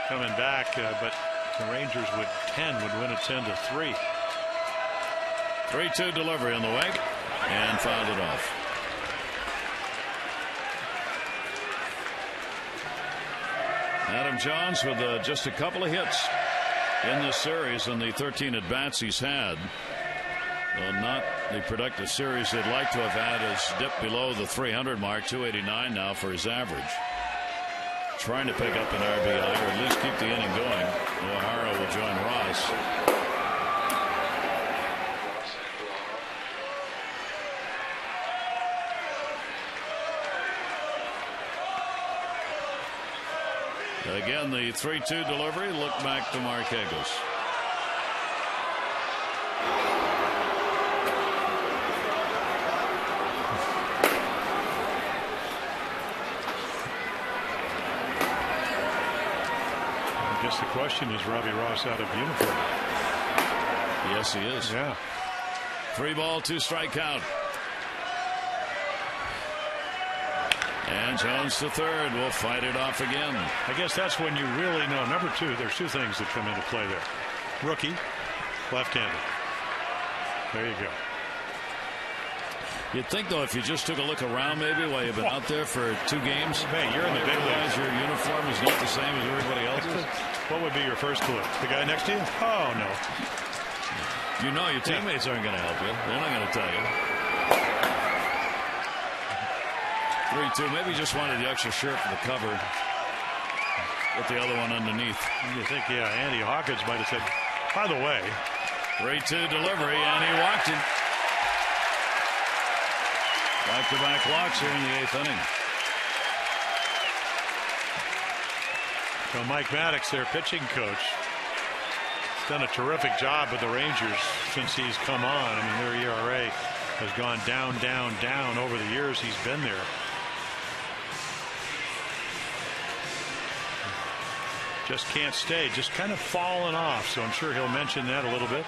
coming back, but the Rangers would win it 10-3. 3-2 delivery on the way and fouled it off. Adam Jones with just a couple of hits in this series in the 13 at bats he's had. Well, not the productive series they'd like to have had, has dipped below the 300 mark. 289 now for his average. Trying to pick up an RBI or at least keep the inning going. O'Hara will join Ross. Again, the 3-2 delivery. Look back to Markakis. I guess the question is, Robbie Ross out of uniform? Yes, he is. Yeah. 3-ball, 2-strike count. And Jones to third will fight it off again. I guess that's when you really know. Number 2, there's 2 things that come into play there. Rookie, left-handed. There you go. You'd think, though, if you just took a look around maybe while you've been out there for 2 games. Hey, you're in the big leagues. Your uniform is not the same as everybody else's. What would be your first clue? The guy next to you? Oh, no. You know your teammates aren't going to help you. They're not going to tell you. 3-2. Maybe just wanted the extra shirt for the cover. With the other one underneath. You think, yeah, Andy Hawkins might have said, by the way. 3-2 delivery, and he walked him. Back-to-back walks here in the 8th inning. So Mike Maddox, their pitching coach, has done a terrific job with the Rangers since he's come on. I mean, their ERA has gone down, down, down over the years he's been there. Just can't stay, just kind of fallen off. So I'm sure he'll mention that a little bit.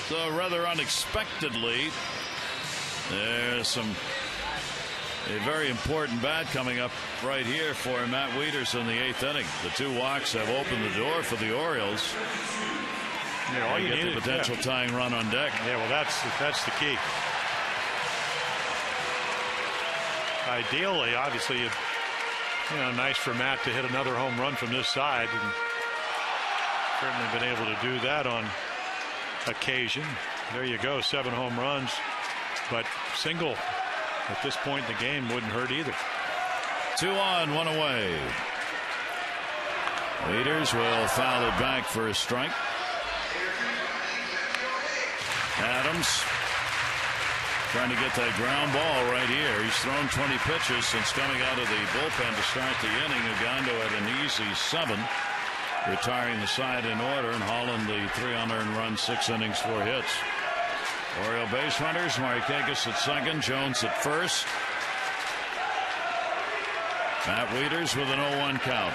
So rather unexpectedly, there's a very important bat coming up right here for Matt Wieters in the 8th inning. The 2 walks have opened the door for the Orioles. Yeah, all you get need the potential tying run on deck. Yeah, well, that's the key. Ideally, obviously, nice for Matt to hit another home run from this side, and certainly been able to do that on occasion. There you go, 7 home runs, but single at this point in the game wouldn't hurt either. 2 on, 1 away. Wieters will foul it back for a strike. Adams trying to get that ground ball right here. He's thrown 20 pitches since coming out of the bullpen to start the inning. Ugando at an easy 7, retiring the side in order, and Holland the 3 unearned run, 6 innings, 4 hits. Oriole base runners, Markakis at second, Jones at first. Matt Wieters with an 0-1 count.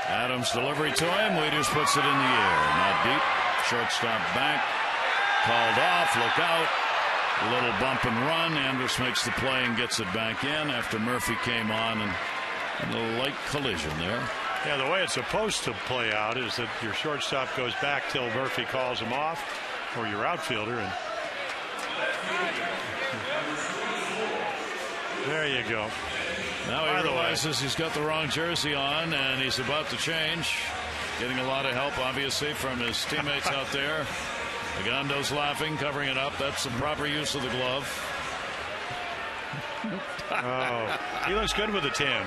Adams delivery to him. Wieters puts it in the air. Not deep. Shortstop back. Called off. Look out. A little bump and run. Andrus makes the play and gets it back in after Murphy came on, and a light collision there. Yeah, the way it's supposed to play out is that your shortstop goes back till Murphy calls him off, or your outfielder, and there you go. Now he realizes he's got the wrong jersey on, and he's about to change. Getting a lot of help, obviously, from his teammates out there. Agando's laughing, covering it up. That's the proper use of the glove. Oh, he looks good with the tan.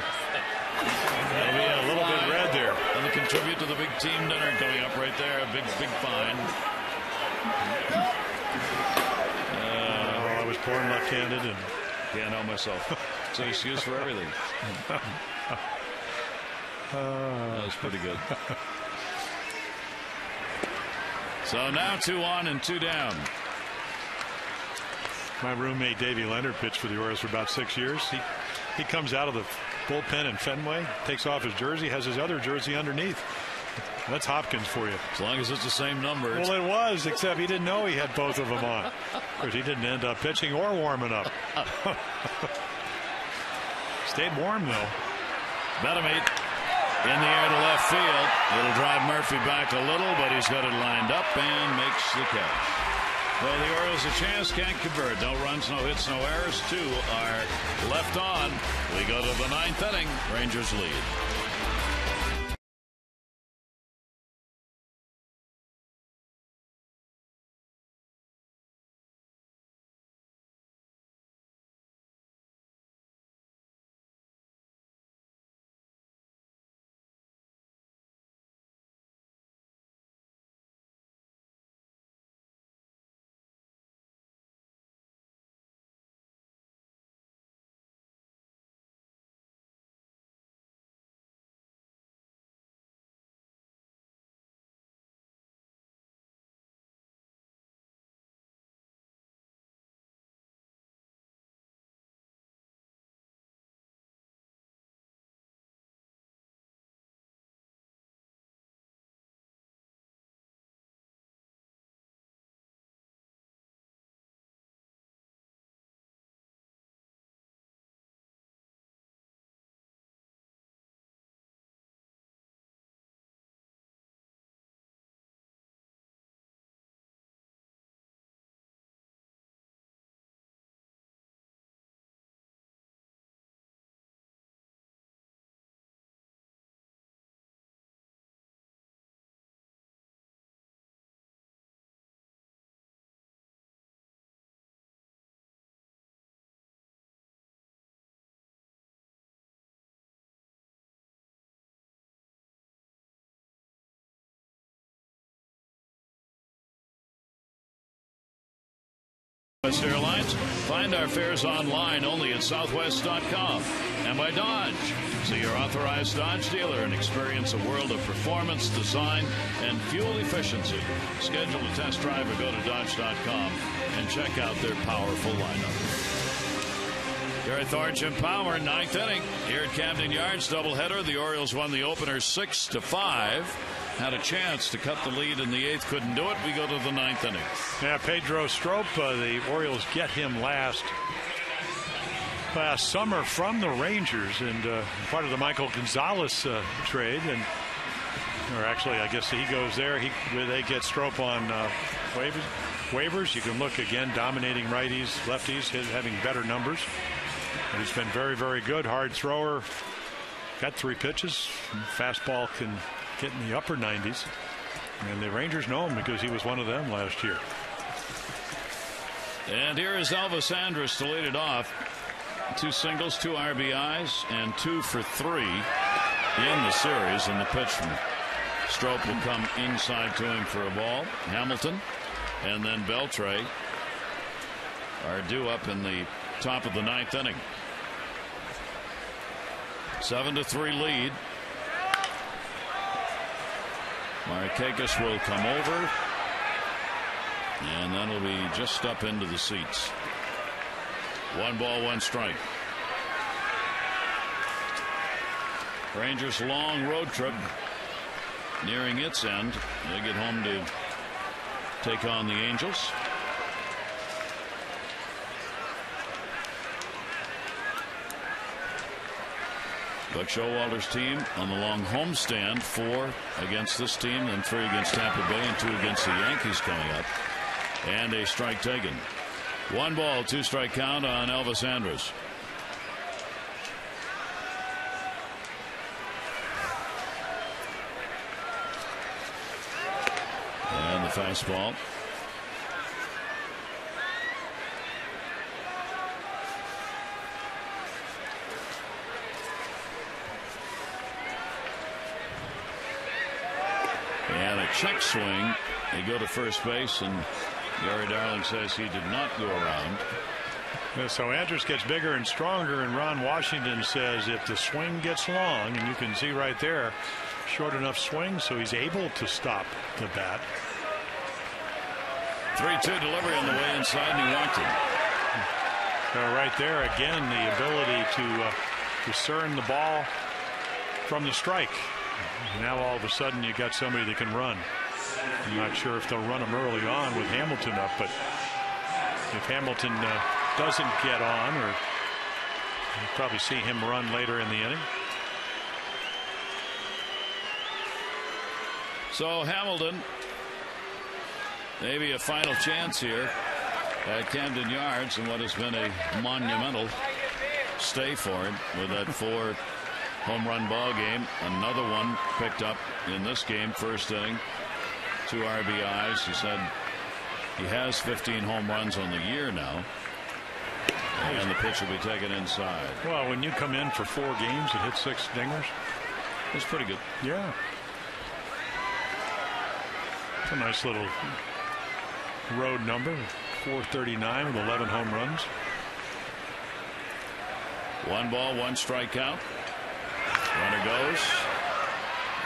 He'll be a little bit red there. And contribute to the big team dinner coming up right there. A big fine. I was born left-handed and can't help myself. It's an excuse for everything. That was pretty good. So now 2 on and 2 down. My roommate Davey Leonard pitched for the Orioles for about 6 years. He comes out of the bullpen in Fenway, takes off his jersey, has his other jersey underneath. That's Hopkins for you. As long as it's the same number. Well, it was, except he didn't know he had both of them on. Of course, he didn't end up pitching or warming up. Stayed warm, though. Betamate in the air to left field. It'll drive Murphy back a little, but he's got it lined up and makes the catch. Well, the Orioles a chance, can't convert. No runs, no hits, no errors. 2 are left on. We go to the 9th inning. Rangers lead. Southwest Airlines. Find our fares online only at southwest.com. And by Dodge. See your authorized Dodge dealer and experience a world of performance, design, and fuel efficiency. Schedule a test drive or go to dodge.com and check out their powerful lineup. Gary Thornton, Jim Power, ninth inning. Here at Camden Yards, doubleheader. The Orioles won the opener 6-5. Had a chance to cut the lead in the eighth, couldn't do it. We go to the ninth inning. Yeah, Pedro Strop, the Orioles get him last summer from the Rangers, and part of the Michael Gonzalez trade. Or actually, I guess he goes there. They get Strop on waivers. You can look again, dominating righties, lefties, having better numbers. And he's been very, very good. Hard thrower. Got 3 pitches. Fastball can get in the upper 90s. And the Rangers know him because he was one of them last year. And here is Elvis Andrus to lead it off. 2 singles, 2 RBIs, and 2 for 3 in the series. And the pitch from Strop will come inside to him for a ball. Hamilton and then Beltre are due up in the top of the ninth inning. 7-3 lead. Markakis will come over, and that'll be just up into the seats. 1 ball, 1 strike. Rangers' long road trip nearing its end. They get home to take on the Angels. Buck Showalter's team on the long homestand, 4 against this team, then 3 against Tampa Bay and 2 against the Yankees coming up. And a strike taken. 1 ball, 2 strike count on Elvis Andrus. And the fastball. And a check swing. They go to first base, and Gary Darling says he did not go around. Yeah, so Andrus gets bigger and stronger, and Ron Washington says if the swing gets long, and you can see right there, short enough swing, so he's able to stop the bat. 3-2 delivery on the way inside, and he walked it. Right there again, the ability to discern the ball from the strike. Now all of a sudden you got somebody that can run. I'm not sure if they'll run him early on with Hamilton up, but if Hamilton doesn't get on, or you'll probably see him run later in the inning. So Hamilton, maybe a final chance here at Camden Yards, and what has been a monumental stay for him with that 4 home run ball game. Another one picked up in this game, first inning. 2 RBIs. He said he has 15 home runs on the year now. And the pitch will be taken inside. Well, when you come in for 4 games and hit 6 dingers, it's pretty good. Yeah. It's a nice little road number. 439 with 11 home runs. 1 ball, 1 strikeout. Runner goes,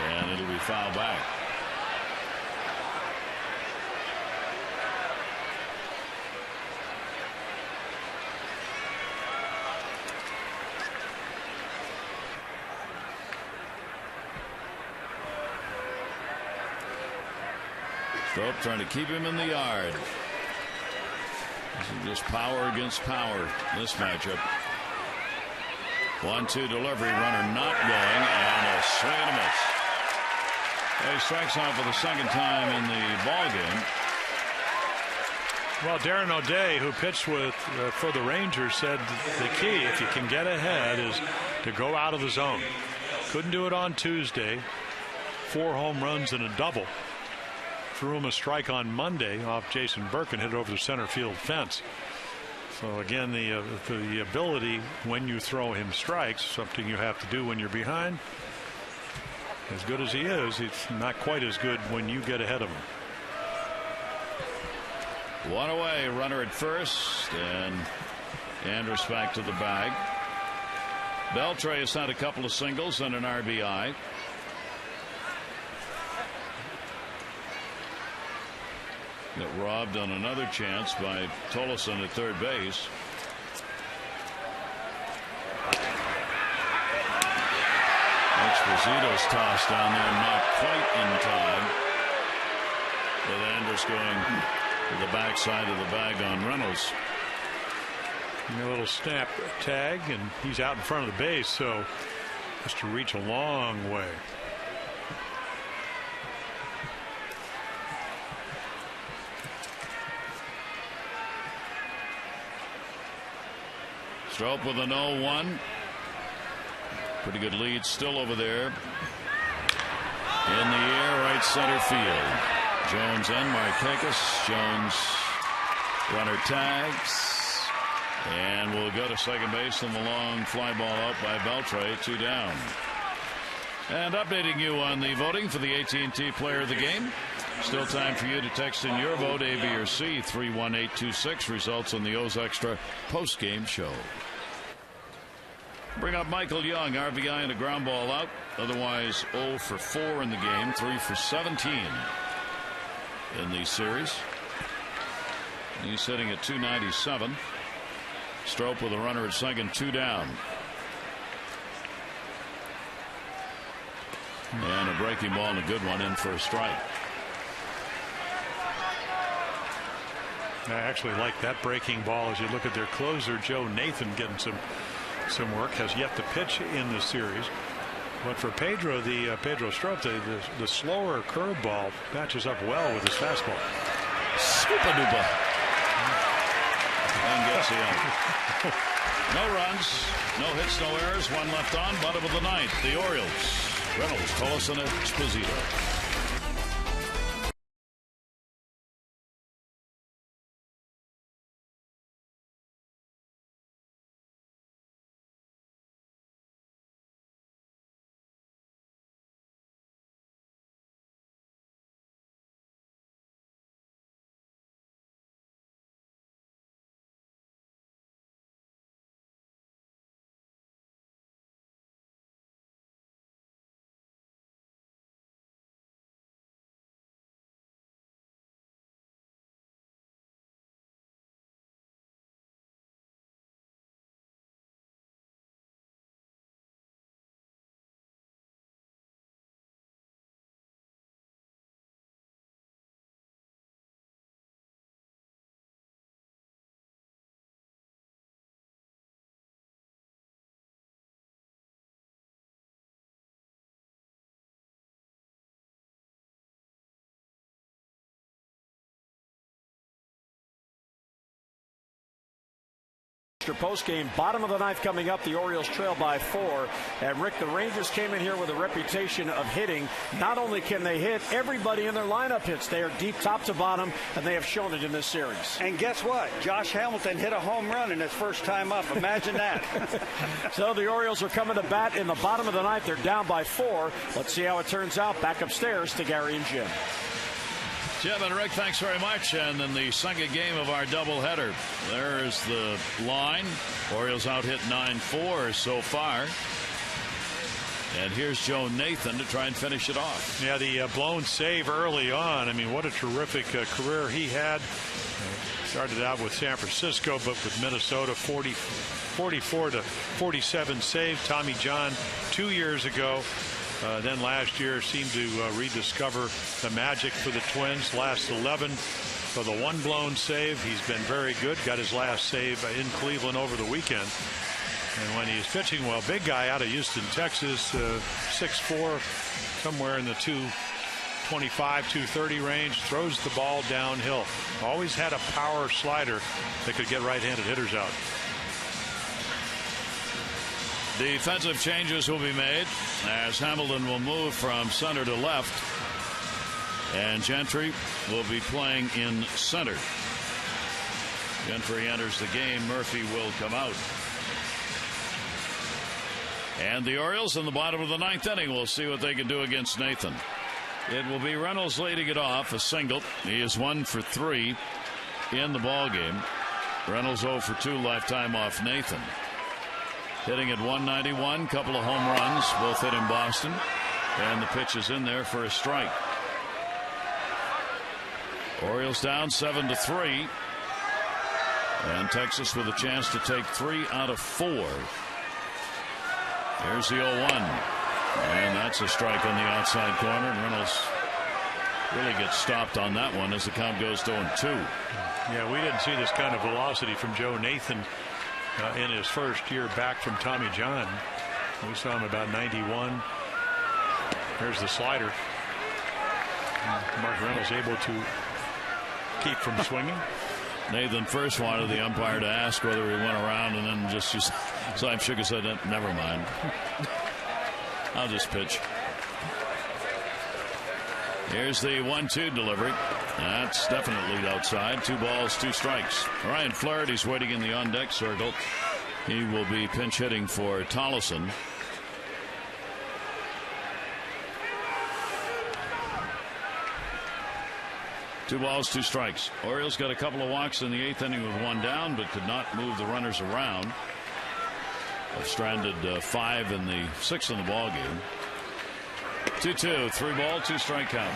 and it'll be foul back. Strop trying to keep him in the yard. This is just power against power, this matchup. 1-2 delivery, runner not going, and a swing and a miss. He strikes out for the second time in the ball game. Well, Darren O'Day, who pitched for the Rangers, said the key, if you can get ahead, is to go out of the zone. Couldn't do it on Tuesday. 4 home runs and a double. Threw him a strike on Monday off Jason Burke and hit it over the center field fence. So again, the ability when you throw him strikes, something you have to do when you're behind. As good as he is, it's not quite as good when you get ahead of him. One away, runner at first, and Andrus back to the bag. Beltre has had a couple of singles and an RBI. Got robbed on another chance by Tolleson at third base. Esposito's tossed down there, not quite in time, with Andrus going to the backside of the bag on Reynolds. A little snap tag, and he's out in front of the base, so has to reach a long way. Strop with an 0-1. Pretty good lead still over there. In the air, right center field. Jones and Markakis. Jones, runner tags. And we'll go to second base on the long fly ball out by Beltre. 2 down. And updating you on the voting for the AT&T Player of the Game. Still time for you to text in your vote, A, B, or C, 31826. Results on the O's Extra post-game show. Bring up Michael Young, RBI and a ground ball out. Otherwise 0 for 4 in the game, 3 for 17 in the series. He's sitting at 297. Strop with a runner at second, 2 down. And a breaking ball and a good one in for a strike. I actually like that breaking ball as you look at their closer, Joe Nathan, getting some work. Has yet to pitch in this series. But for Pedro, Pedro Strop, the slower curveball matches up well with his fastball. Scoopa-doopa. And gets the out. No runs, no hits, no errors. One left on. Bottom of the ninth. The Orioles. Reynolds, Tolleson, and Esposito. Post-game, bottom of the ninth coming up. The Orioles trail by 4. And Rick, the Rangers came in here with a reputation of hitting. Not only can they hit, everybody in their lineup hits. They are deep top to bottom, and they have shown it in this series. And guess what? Josh Hamilton hit a home run in his first time up. Imagine that. So the Orioles are coming to bat in the bottom of the ninth. They're down by 4. Let's see how it turns out. Back upstairs to Gary and Jim. Jim and Rick, thanks very much. And then the second game of our doubleheader. There's the line. Orioles out hit 9-4 so far. And here's Joe Nathan to try and finish it off. Yeah, the blown save early on. I mean, what a terrific career he had. Started out with San Francisco, but with Minnesota, 44 to 47 save. Tommy John 2 years ago. Then last year seemed to rediscover the magic for the Twins. Last 11 for the one blown save. He's been very good. Got his last save in Cleveland over the weekend. And when he's pitching well, big guy out of Houston, Texas, 6'4", somewhere in the 225, 230 range. Throws the ball downhill. Always had a power slider that could get right-handed hitters out. Defensive changes will be made as Hamilton will move from center to left, and Gentry will be playing in center. Gentry enters the game. Murphy will come out. And the Orioles in the bottom of the ninth inning. We'll see what they can do against Nathan. It will be Reynolds leading it off, a single. He is 1 for 3. in the ball game. Reynolds 0 for 2 lifetime off Nathan. Hitting at 191, couple of home runs, both hit in Boston, and the pitch is in there for a strike. Orioles down 7-3, and Texas with a chance to take 3 out of 4. Here's the 0-1, and that's a strike on the outside corner, and Reynolds really gets stopped on that one as the count goes to 0-2. Yeah, we didn't see this kind of velocity from Joe Nathan in his first year back from Tommy John. We saw him about 91. Here's the slider. Mark Reynolds able to keep from swinging. Nathan first wanted the umpire to ask whether he went around, and then just Slam shook his head. Never mind. I'll just pitch. Here's the 1-2 delivery. That's definitely outside. 2 balls, 2 strikes. Ryan Flaherty's waiting in the on-deck circle. He will be pinch hitting for Tollison. Two balls, 2 strikes. Orioles got a couple of walks in the 8th inning with 1 down, but could not move the runners around. Have stranded 5 in the 6th in the ball game. 2-2, 3 ball, 2 strike count.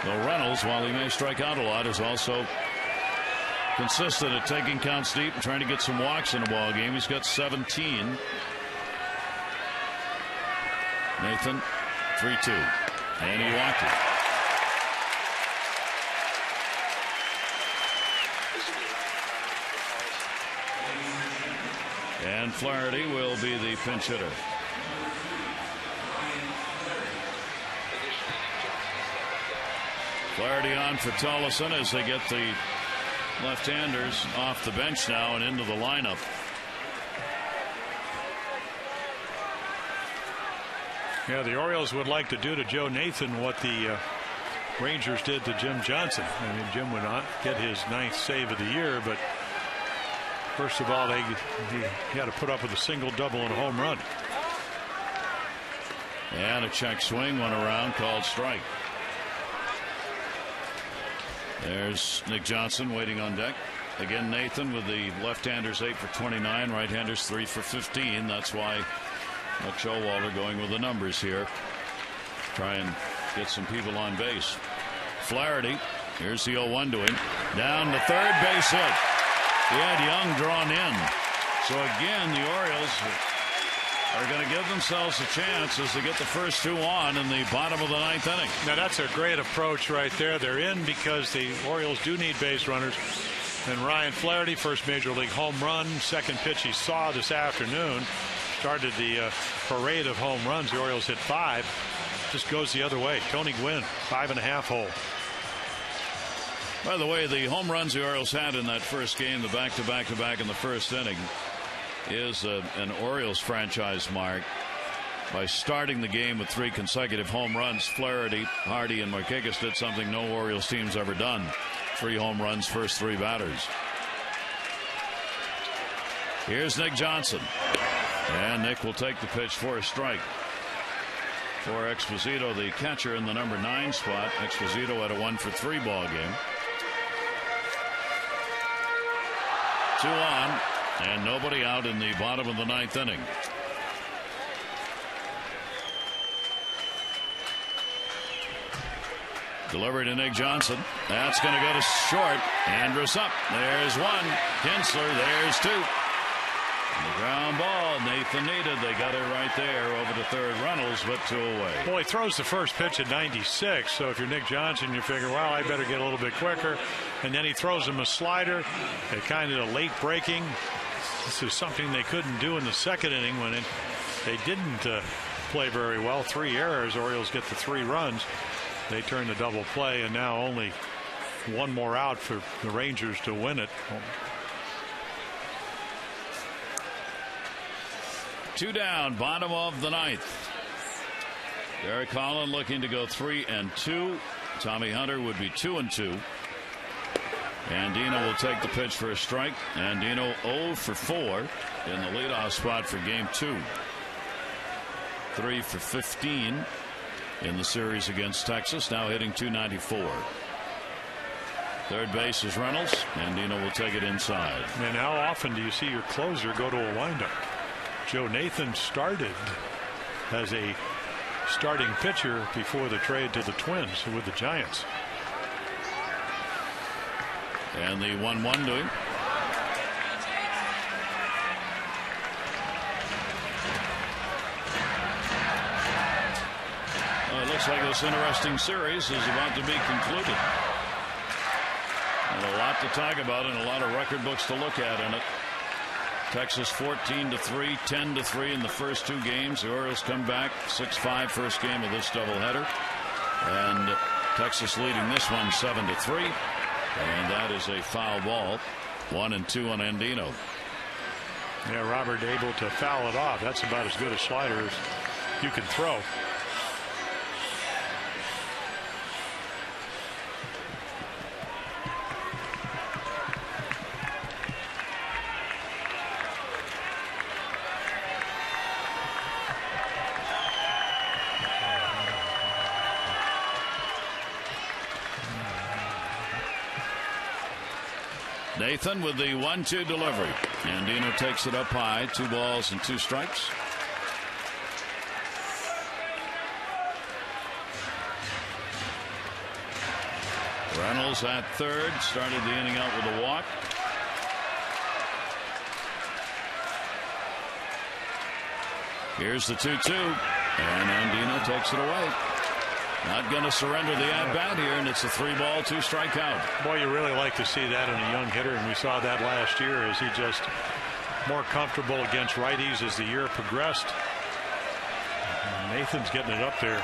Well, Reynolds, while he may strike out a lot, is also consistent at taking counts deep and trying to get some walks in the ball game. He's got 17. Nathan, 3-2, and he walked it. And Flaherty will be the pinch hitter. Flaherty on for Tollison as they get the left-handers off the bench now and into the lineup. Yeah, the Orioles would like to do to Joe Nathan what the Rangers did to Jim Johnson. I mean, Jim would not get his 9th save of the year, but first of all, he had to put up with a single, double, and a home run. And a check swing went around, called strike. There's Nick Johnson waiting on deck. Again, Nathan with the left-handers 8 for 29, right-handers 3 for 15. That's why Buck Showalter going with the numbers here. Try and get some people on base. Flaherty, here's the 0-1 to him. Down the third, base hit. He had Young drawn in. So again, the Orioles are going to give themselves a chance as they get the first 2 on in the bottom of the 9th inning. Now that's a great approach right there. They're in because the Orioles do need base runners. And Ryan Flaherty, first major league home run, second pitch he saw this afternoon, started the parade of home runs. The Orioles hit 5. Just goes the other way. Tony Gwynn, 5.5 hole. By the way, the home runs the Orioles had in that first game, the back-to-back-to-back in the first inning, is an Orioles franchise mark. By starting the game with 3 consecutive home runs, Flaherty, Hardy, and Markakis did something no Orioles team's ever done. 3 home runs, first 3 batters. Here's Nick Johnson. And Nick will take the pitch for a strike. For Exposito, the catcher in the number 9 spot. Exposito had a 1 for 3 ball game. 2 on, and nobody out in the bottom of the 9th inning. Delivery to Nick Johnson. That's going to go to short. Andrus up. There's 1. Kinsler. There's 2. And the ground ball Nathan needed. They got it right there over to third. Reynolds, but 2 away. Well, he throws the first pitch at 96. So if you're Nick Johnson, you figure, well, I better get a little bit quicker. And then he throws him a slider. A kind of a late breaking. This is something they couldn't do in the second inning when they didn't play very well. 3 errors. Orioles get the 3 runs. They turn the double play, and now only 1 more out for the Rangers to win it. 2 down, bottom of the 9th. Derek Holland looking to go 3-2. Tommy Hunter would be 2-2. Andino will take the pitch for a strike. Andino 0 for 4 in the leadoff spot for game 2. 3 for 15. in the series against Texas, now hitting .294. Third base is Reynolds. Andino will take it inside. And how often do you see your closer go to a windup? Joe Nathan started as a starting pitcher before the trade to the Twins with the Giants. And the 1-1 to him. Well, it looks like this interesting series is about to be concluded. And a lot to talk about and a lot of record books to look at in it. Texas 14-3, 10-3 in the first two games. The Orioles come back 6-5 first game of this doubleheader. And Texas leading this one 7-3. And that is a foul ball. 1-2 on Andino. Yeah, Robert able to foul it off. That's about as good a slider as you can throw. Nathan with the 1-2 delivery. Andino takes it up high. 2 balls and 2 strikes. Reynolds at third. Started the inning out with a walk. Here's the 2-2. And Andino takes it away. Not going to surrender the at-bat here, and it's a 3-ball, 2-strikeout. Boy, you really like to see that in a young hitter, and we saw that last year as he just more comfortable against righties as the year progressed. And Nathan's getting it up there.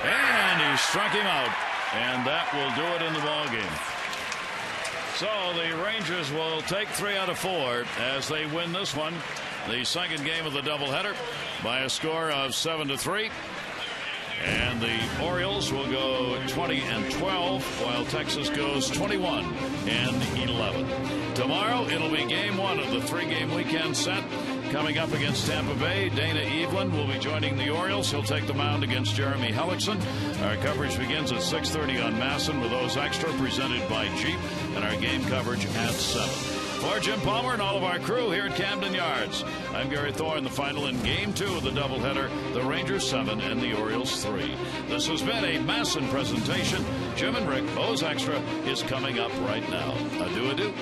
And he struck him out, and that will do it in the ball game. So the Rangers will take 3 out of 4 as they win this one, the second game of the doubleheader, by a score of 7-3. And the Orioles will go 20-12 while Texas goes 21-11. Tomorrow it'll be game 1 of the 3-game weekend set. Coming up against Tampa Bay, Dana Evelyn will be joining the Orioles. He'll take the mound against Jeremy Hellickson. Our coverage begins at 6:30 on Masson with those extra presented by Jeep, and our game coverage at 7. For Jim Palmer and all of our crew here at Camden Yards, I'm Gary Thorne. The final in Game 2 of the doubleheader, the Rangers 7 and the Orioles 3. This has been a Masson presentation. Jim and Rick, O's Extra, is coming up right now. Adieu.